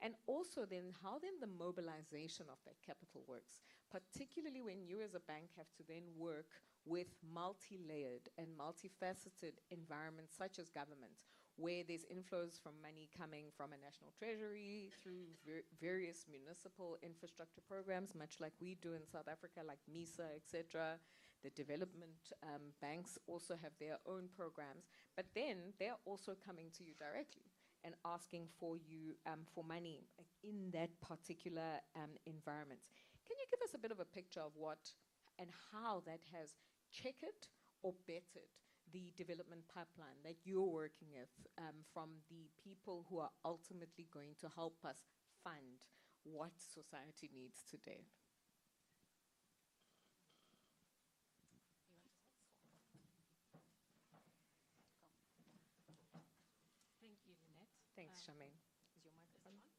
And also then, how then the mobilization of that capital works, particularly when you as a bank have to then work with multi-layered and multifaceted environments such as government, where there's inflows from money coming from a national treasury through various municipal infrastructure programs, much like we do in South Africa, like MISA, etc. The development banks also have their own programs, but then they're also coming to you directly and asking for you for money in that particular environment. Can you give us a bit of a picture of what and how that has checkered or bettered the development pipeline that you're working with from the people who are ultimately going to help us fund what society needs today? Thank you, Lynette. Thanks, Charmaine. Is your microphone on?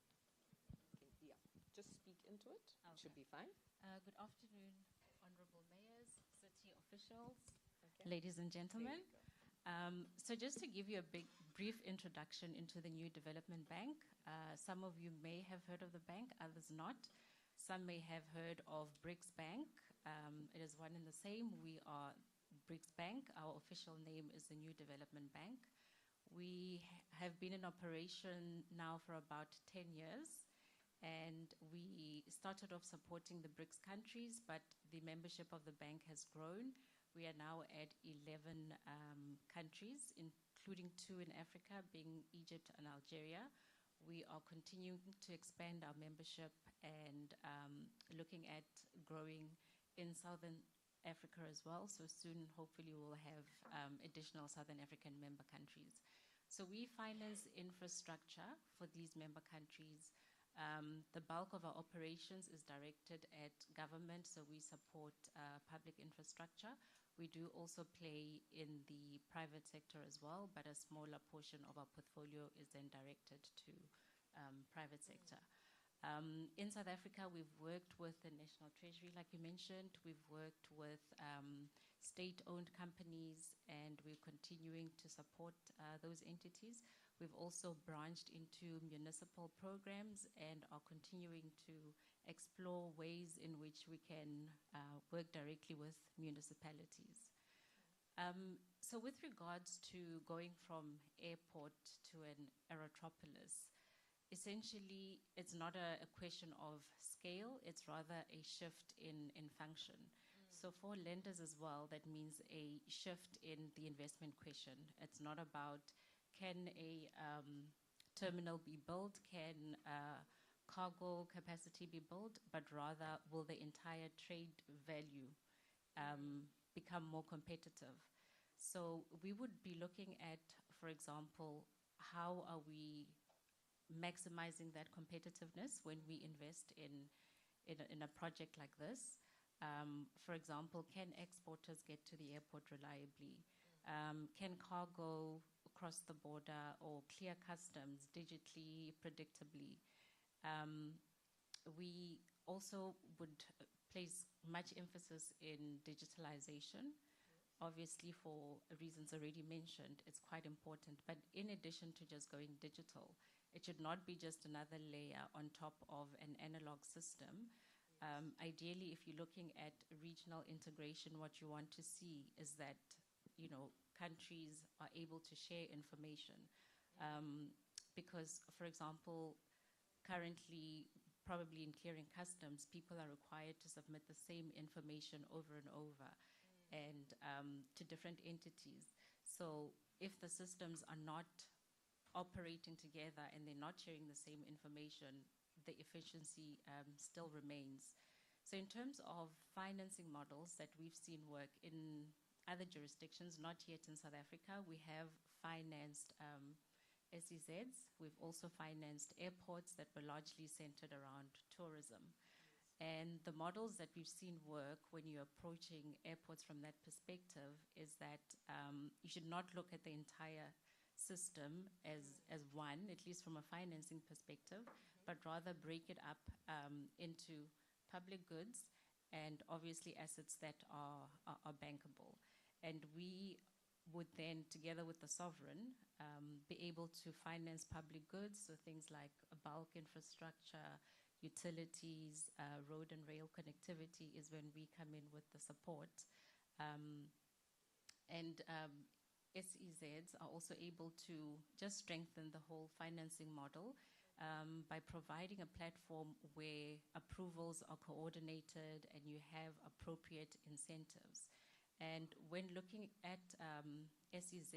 Yeah, just speak into it. Okay. It should be fine. Good afternoon, honorable mayors, city officials, Okay. ladies and There gentlemen. you go. So just to give you a brief introduction into the New Development Bank, some of you may have heard of the bank, others not. Some may have heard of BRICS Bank. It is one and the same. We are BRICS Bank. Our official name is the New Development Bank. We have been in operation now for about 10 years, and we started off supporting the BRICS countries, but the membership of the bank has grown. We are now at 11 countries, including 2 in Africa, being Egypt and Algeria. We are continuing to expand our membership and looking at growing in Southern Africa as well. So soon, hopefully, we'll have additional Southern African member countries. So we finance infrastructure for these member countries. The bulk of our operations is directed at government, so we support public infrastructure. We do also play in the private sector as well, but a smaller portion of our portfolio is then directed to private sector. In South Africa, we've worked with the National Treasury, like you mentioned. We've worked with state-owned companies, and we're continuing to support those entities. We've also branched into municipal programs and are continuing to explore ways in which we can work directly with municipalities. So with regards to going from airport to an Aerotropolis, essentially it's not a question of scale, it's rather a shift in function. So for lenders as well, that means a shift in the investment question. It's not about can a terminal be built, can cargo capacity be built, but rather will the entire trade value become more competitive. So we would be looking at, for example, how are we maximizing that competitiveness when we invest in a project like this. For example, can exporters get to the airport reliably? Can cargo cross the border or clear customs digitally, predictably? We also would place much emphasis in digitalization. Obviously, for reasons already mentioned, it's quite important. But in addition to just going digital, it should not be just another layer on top of an analog system. Ideally, if you're looking at regional integration, what you want to see is that, countries are able to share information. Because, for example, currently, probably in clearing customs, people are required to submit the same information over and over and to different entities. So if the systems are not operating together and they're not sharing the same information, the efficiency still remains. So in terms of financing models that we've seen work in other jurisdictions, not yet in South Africa, we have financed SEZs. We've also financed airports that were largely centered around tourism. And the models that we've seen work when you're approaching airports from that perspective is that you should not look at the entire system as one, at least from a financing perspective, but rather break it up into public goods and obviously assets that are bankable. And we would then, together with the sovereign, be able to finance public goods, so things like bulk infrastructure, utilities, road and rail connectivity is when we come in with the support. SEZs are also able to just strengthen the whole financing model by providing a platform where approvals are coordinated and you have appropriate incentives. And when looking at SEZ,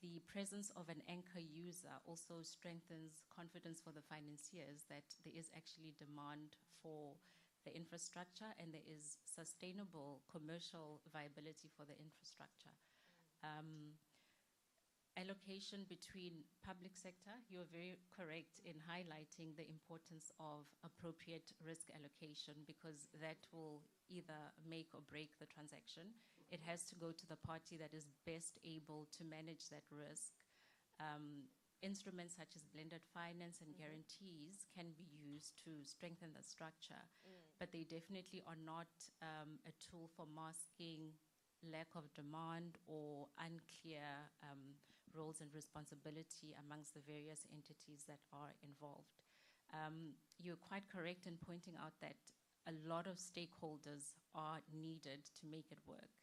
the presence of an anchor user also strengthens confidence for the financiers that there is actually demand for the infrastructure and there is sustainable commercial viability for the infrastructure. Allocation between public sector, you're very correct in highlighting the importance of appropriate risk allocation because that will either make or break the transaction. It has to go to the party that is best able to manage that risk. Instruments such as blended finance and guarantees can be used to strengthen the structure, but they definitely are not a tool for masking lack of demand or unclear roles and responsibility amongst the various entities that are involved. You're quite correct in pointing out that a lot of stakeholders are needed to make it work.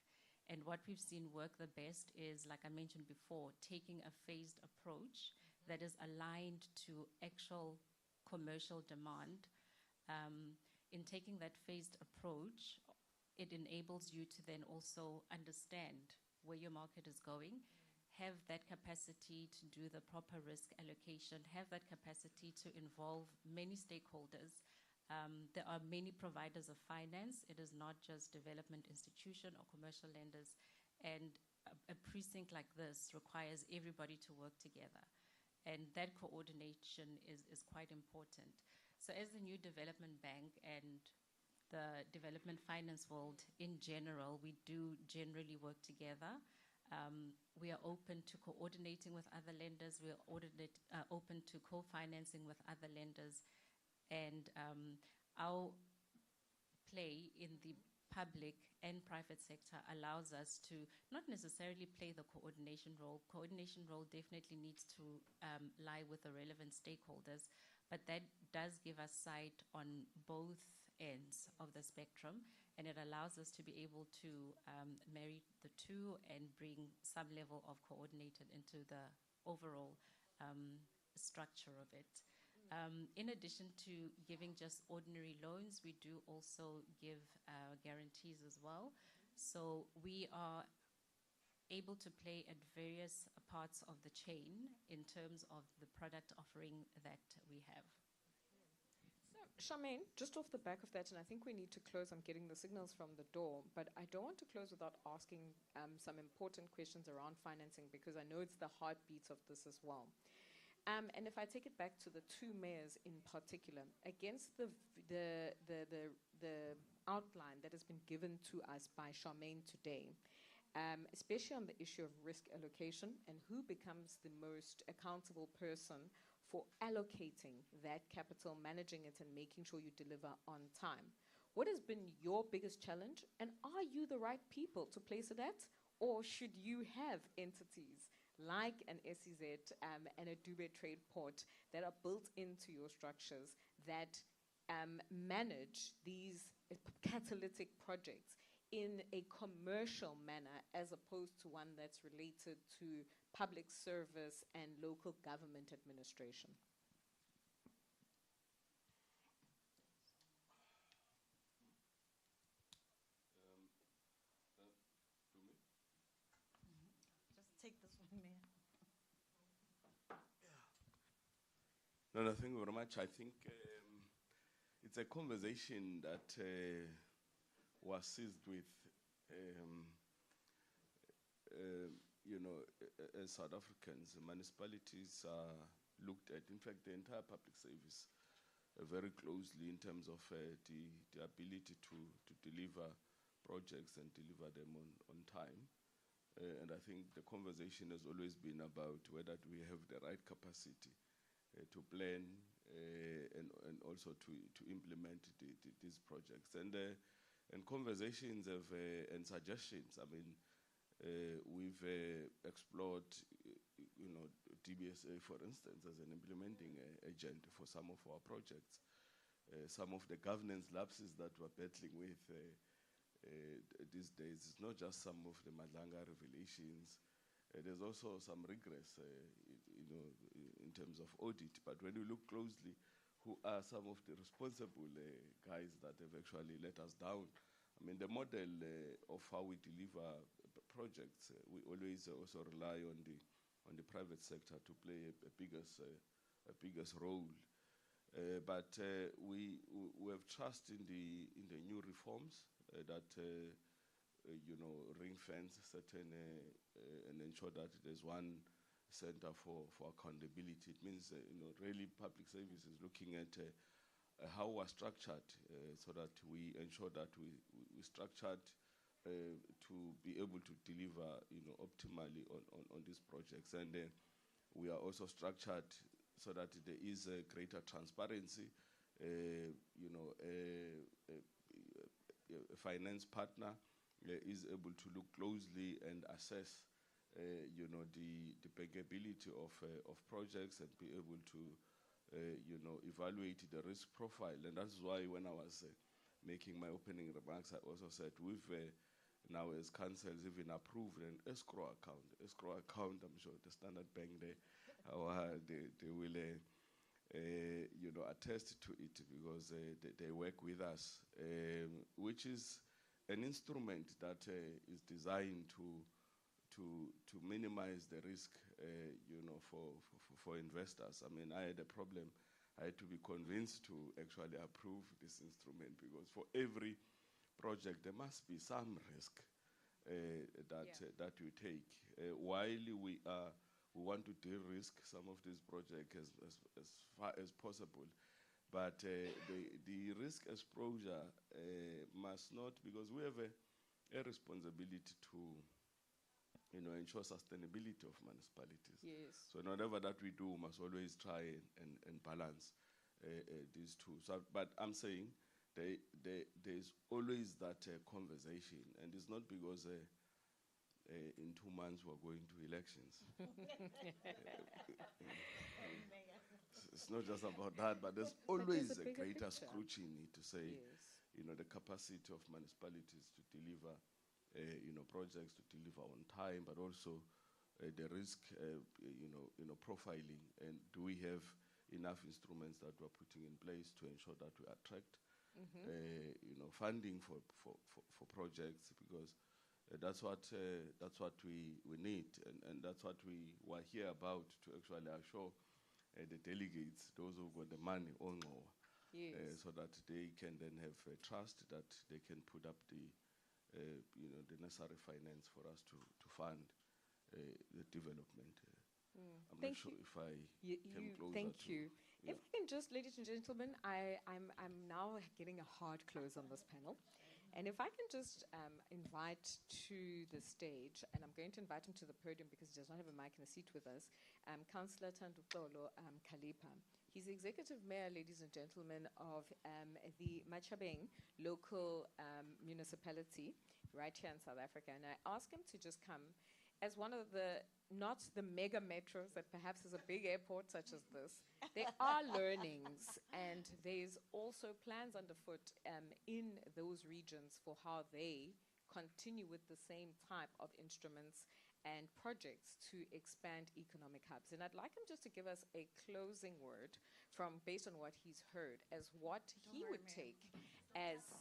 And what we've seen work the best is, like I mentioned before, taking a phased approach that is aligned to actual commercial demand. In taking that phased approach, it enables you to then also understand where your market is going, have that capacity to do the proper risk allocation, have that capacity to involve many stakeholders. There are many providers of finance. It is not just development institution or commercial lenders. And a precinct like this requires everybody to work together. And that coordination is quite important. So as the new development bank and the development finance world in general, we do generally work together. We are open to coordinating with other lenders. We are open to co-financing with other lenders. And our play in the public and private sector allows us to not necessarily play the coordination role. Coordination role definitely needs to lie with the relevant stakeholders, but that does give us sight on both ends of the spectrum, and it allows us to be able to marry the two and bring some level of coordinated into the overall structure of it. In addition to giving just ordinary loans, we do also give guarantees as well. So we are able to play at various parts of the chain in terms of the product offering that we have. So, Charmaine, just off the back of that, and I think we need to close, I'm getting the signals from the door, but I don't want to close without asking some important questions around financing, because I know it's the heartbeat of this as well. And if I take it back to the two mayors in particular, against the outline that has been given to us by Charmaine today, especially on the issue of risk allocation and who becomes the most accountable person for allocating that capital, managing it, and making sure you deliver on time. What has been your biggest challenge, and are you the right people to place it at, or should you have entities like an SEZ and a Dubai Trade Port that are built into your structures that manage these catalytic projects in a commercial manner as opposed to one that's related to public service and local government administration? Just take this one, Mayor. No, thank you very much. I think it's a conversation that was seized with, as South Africans, municipalities are looked at, in fact, the entire public service very closely in terms of the ability to deliver projects and deliver them on time. And I think the conversation has always been about whether we have the right capacity to plan and also to implement these projects. And conversations have, and suggestions, I mean, we've explored, DBSA, for instance, as an implementing agent for some of our projects. Some of the governance lapses that we're battling with these days, it's not just some of the Madlanga revelations. There's also some regress, in terms of audit. But when you look closely, who are some of the responsible guys that have actually let us down? I mean, the model of how we deliver projects, we always also rely on the private sector to play a biggest role. But we have trust in the new reforms that ring fence certain and ensure that there's one center for accountability. It means really public service is looking at how we're structured so that we ensure that we structured to be able to deliver optimally on these projects. And we are also structured so that there is a greater transparency. A finance partner is able to look closely and assess the bankability of projects and be able to evaluate the risk profile. And that's why when I was making my opening remarks, I also said we've now as councils even approved an escrow account. I'm sure the Standard Bank they will attest to it, because they work with us, which is an instrument that is designed to minimize the risk, for investors. I mean, I had a problem. I had to be convinced to actually approve this instrument, because for every project there must be some risk. that you take. While we want to de-risk some of these projects as far as possible, but the risk exposure must not, because we have a responsibility to ensure sustainability of municipalities. Yes. So whatever that we do must always try and balance these two. So, but I'm saying there's always that conversation, and it's not because in 2 months we're going to elections. It's not just about that, but there's always there's a a bigger greater picture. scrutiny to say, Yes. the capacity of municipalities to deliver, projects to deliver on time, but also the risk, profiling, and do we have enough instruments that we're putting in place to ensure that we attract, funding for projects, because that's what we need, and that's what we were here about, to actually assure the delegates, those who've got the money on, Yes. so that they can then have trust that they can put up the necessary finance for us to fund the development. I'm Thank not sure you. if I came closer Thank to. you. Yeah. If I can just, ladies and gentlemen, I'm now getting a hard close on this panel. And if I can just invite to the stage, and I'm going to invite him to the podium because he does not have a mic and a seat with us, Councillor Tandukolo Kalipa. He's the Executive Mayor, ladies and gentlemen, of the Machabeng local municipality right here in South Africa. And I asked him to just come as one of the, not the mega metros that perhaps is a big airport such as this. There are learnings, and there's also plans underfoot in those regions for how they continue with the same type of instruments and projects to expand economic hubs. And I'd like him just to give us a closing word based on what he's heard, as what he would take as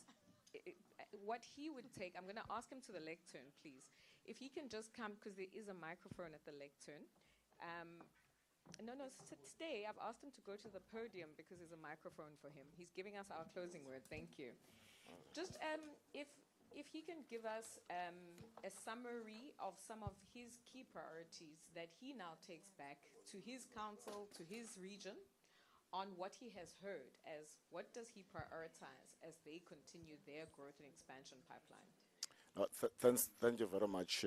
what he would take. I'm going to ask him to the lectern, please. If he can just come, because there is a microphone at the lectern. No, stay. I've asked him to go to the podium because there's a microphone for him. He's giving us our closing word. Thank you. Just if he can give us a summary of some of his key priorities that he now takes back to his council, to his region, on what he has heard, as what does he prioritize as they continue their growth and expansion pipeline? Thank you very much,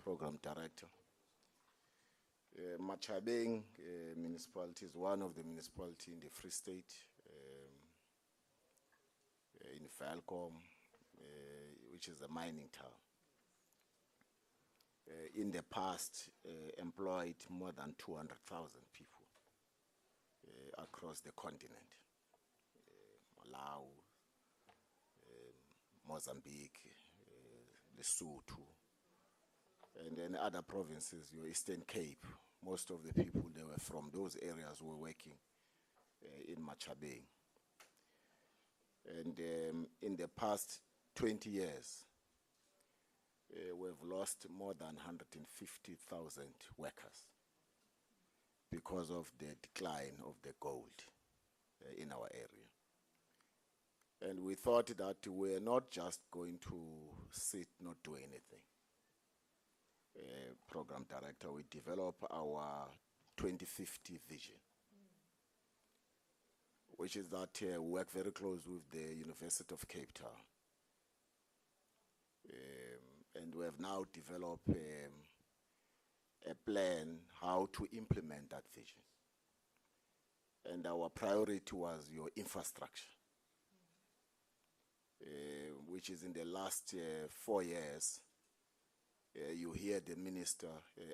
Program Director. Machabeng municipality is one of the municipalities in the Free State, in Falcom, which is a mining town. In the past, employed more than 200,000 people across the continent, Malawi, Mozambique, Lesotho, and then other provinces, your Eastern Cape. Most of the people, they were from those areas who were working in Machabeng. And in the past 20 years, we've lost more than 150,000 workers because of the decline of the gold in our area. And we thought that we're not just going to sit, not do anything. Program Director, we develop our 2050 vision, which is that we work very close with the University of Cape Town. And we have now developed a plan how to implement that vision. And our priority was your infrastructure, which is in the last 4 years. You hear the minister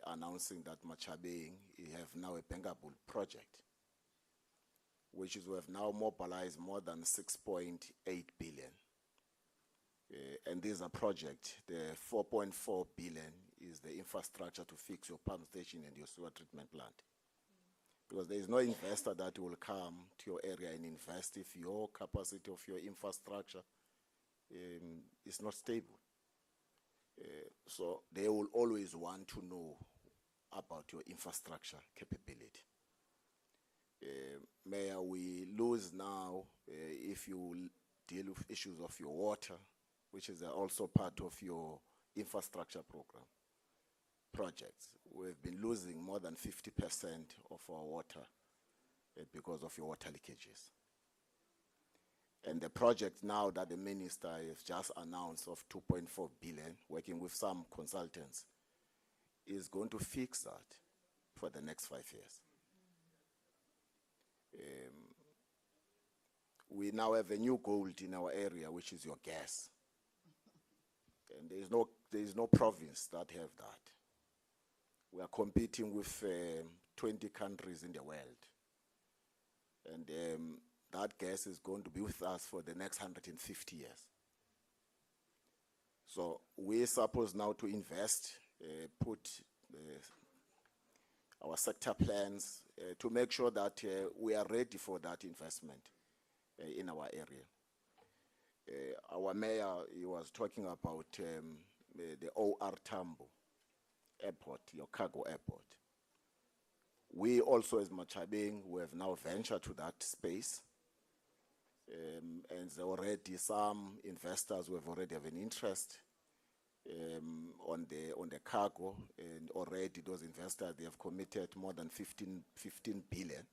announcing that Machabeng have now a bankable project, which is we have now mobilized more than 6.8 billion. And this is a project. The 4.4 billion is the infrastructure to fix your pump station and your sewer treatment plant. Because there is no investor that will come to your area and invest if your capacity of your infrastructure is not stable. So they will always want to know about your infrastructure capability. Mayor, we lose now if you deal with issues of your water, which is also part of your infrastructure projects, we've been losing more than 50% of our water because of your water leakages. And the project now that the minister has just announced of 2.4 billion, working with some consultants, is going to fix that for the next 5 years. We now have a new gold in our area, which is your gas. And there is no province that have that. We are competing with 20 countries in the world. And that gas is going to be with us for the next 150 years. So we're supposed now to invest, put our sector plans to make sure that we are ready for that investment in our area. Our mayor, he was talking about the OR Tambo airport, your cargo airport. We also, as Machabeng, we have now ventured to that space. And there are already some investors who have already have an interest on the cargo, and already those investors, they have committed more than 15 billion,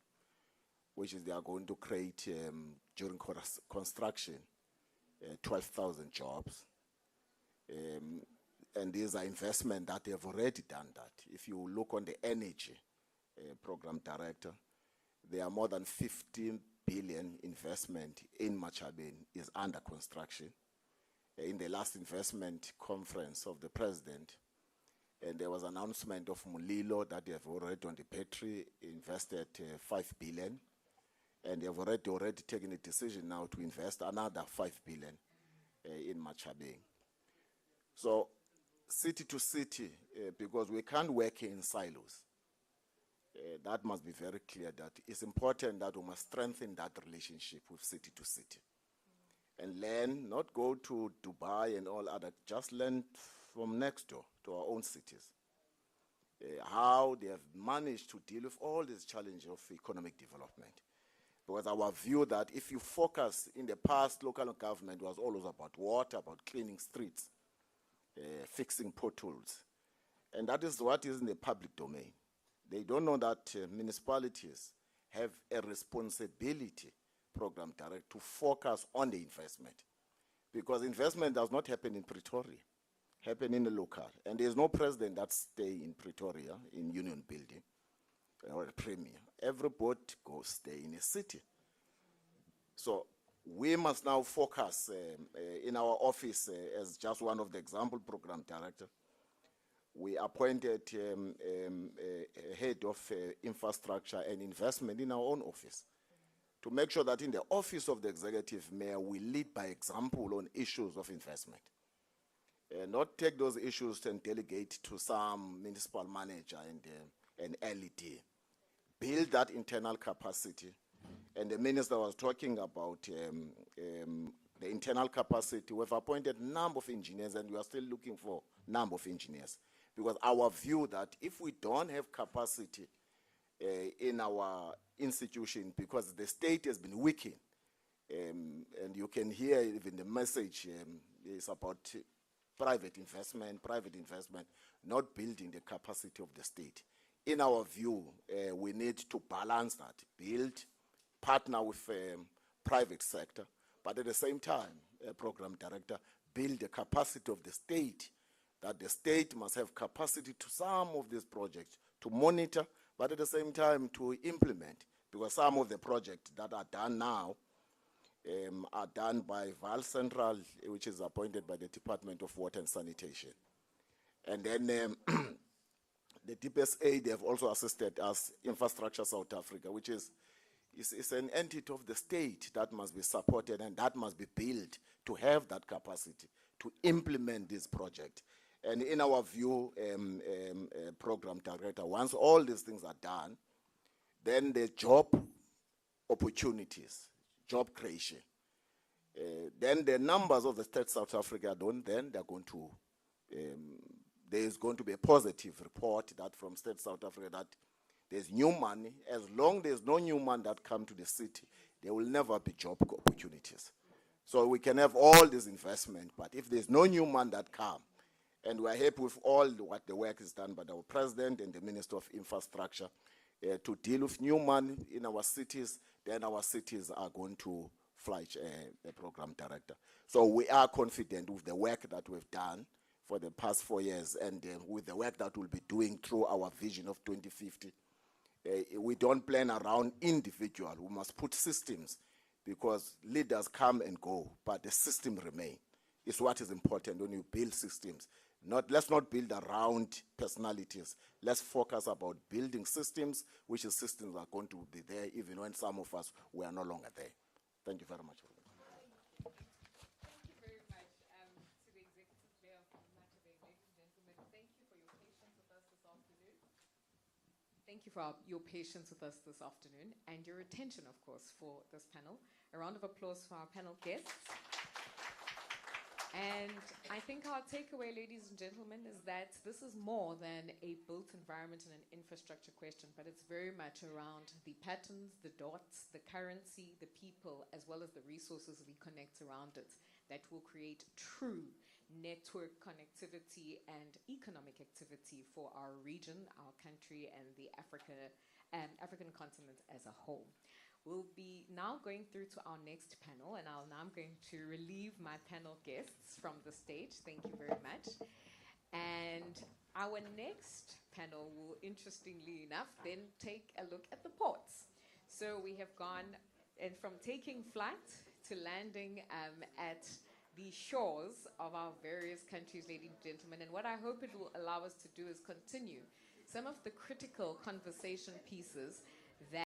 which is they are going to create during construction 12,000 jobs. And these are investments that they have already done that. If you look on the energy program director, there are more than 15 billion investment in Machabeng is under construction. In the last investment conference of the president, and there was an announcement of Mulilo that they have already on the Petri invested 5 billion, and they have already taken a decision now to invest another 5 billion in Machabeng. So city to city, because we can't work in silos. That must be very clear that it's important that we must strengthen that relationship with city to city. And learn, not go to Dubai and all other, just learn from next door to our own cities. How they have managed to deal with all these challenges of economic development. Because our view that if you focus in the past, local government was always about water, about cleaning streets, fixing potholes. And that is what is in the public domain. They don't know that municipalities have a responsibility, program director, to focus on the investment. Because investment does not happen in Pretoria, happen in the local. And there's no president that stay in Pretoria, in Union Building, or a premier. Everybody goes stay in a city. So we must now focus in our office as just one of the example program director. We appointed a head of infrastructure and investment in our own office to make sure that in the office of the executive mayor, we lead by example on issues of investment. Not take those issues and delegate to some municipal manager and LED. Build that internal capacity. And the minister was talking about the internal capacity. We've appointed a number of engineers, and we are still looking for a number of engineers. Because our view that if we don't have capacity in our institution, because the state has been weakened, and you can hear even the message is about private investment, not building the capacity of the state. In our view, we need to balance that, build, partner with private sector, but at the same time, program director, build the capacity of the state, that the state must have capacity to some of these projects to monitor, but at the same time to implement, because some of the projects that are done now are done by Val Central, which is appointed by the Department of Water and Sanitation. And then the DPSA, they have also assisted us, Infrastructure South Africa, which is an entity of the state that must be supported and that must be built to have that capacity to implement this project. And in our view, program director, once all these things are done, then the job opportunities, job creation, then the numbers of the state South Africa then they're going to, there is going to be a positive report that from state South Africa that there's new money. As long as there's no new money that come to the city, there will never be job opportunities. So we can have all this investment, but if there's no new money that come, And we are happy with all what the work is done by our president and the Minister of Infrastructure to deal with new money in our cities. Then our cities are going to fly the program director. So we are confident with the work that we've done for the past 4 years and with the work that we'll be doing through our vision of 2050. We don't plan around individual. We must put systems because leaders come and go, but the system remain. It's what is important when you build systems. Let's not build around personalities. Let's focus about building systems, which is systems are going to be there even when some of us were no longer there. Thank you very much. Thank you very much to the Executive Mayor of Matabele. Ladies and gentlemen, thank you for your patience with us this afternoon. Thank you for your patience with us this afternoon and your attention, of course, for this panel. A round of applause for our panel guests. And I think our takeaway, ladies and gentlemen, is that this is more than a built environment and an infrastructure question, but it's very much around the patterns, the dots, the currency, the people, as well as the resources we connect around it that will create true network connectivity and economic activity for our region, our country, and the African continent as a whole. We'll be now going through to our next panel, and I'm going to relieve my panel guests from the stage. Thank you very much. And our next panel will, interestingly enough, then take a look at the ports. So we have gone from taking flight to landing at the shores of our various countries, ladies and gentlemen. And what I hope it will allow us to do is continue some of the critical conversation pieces that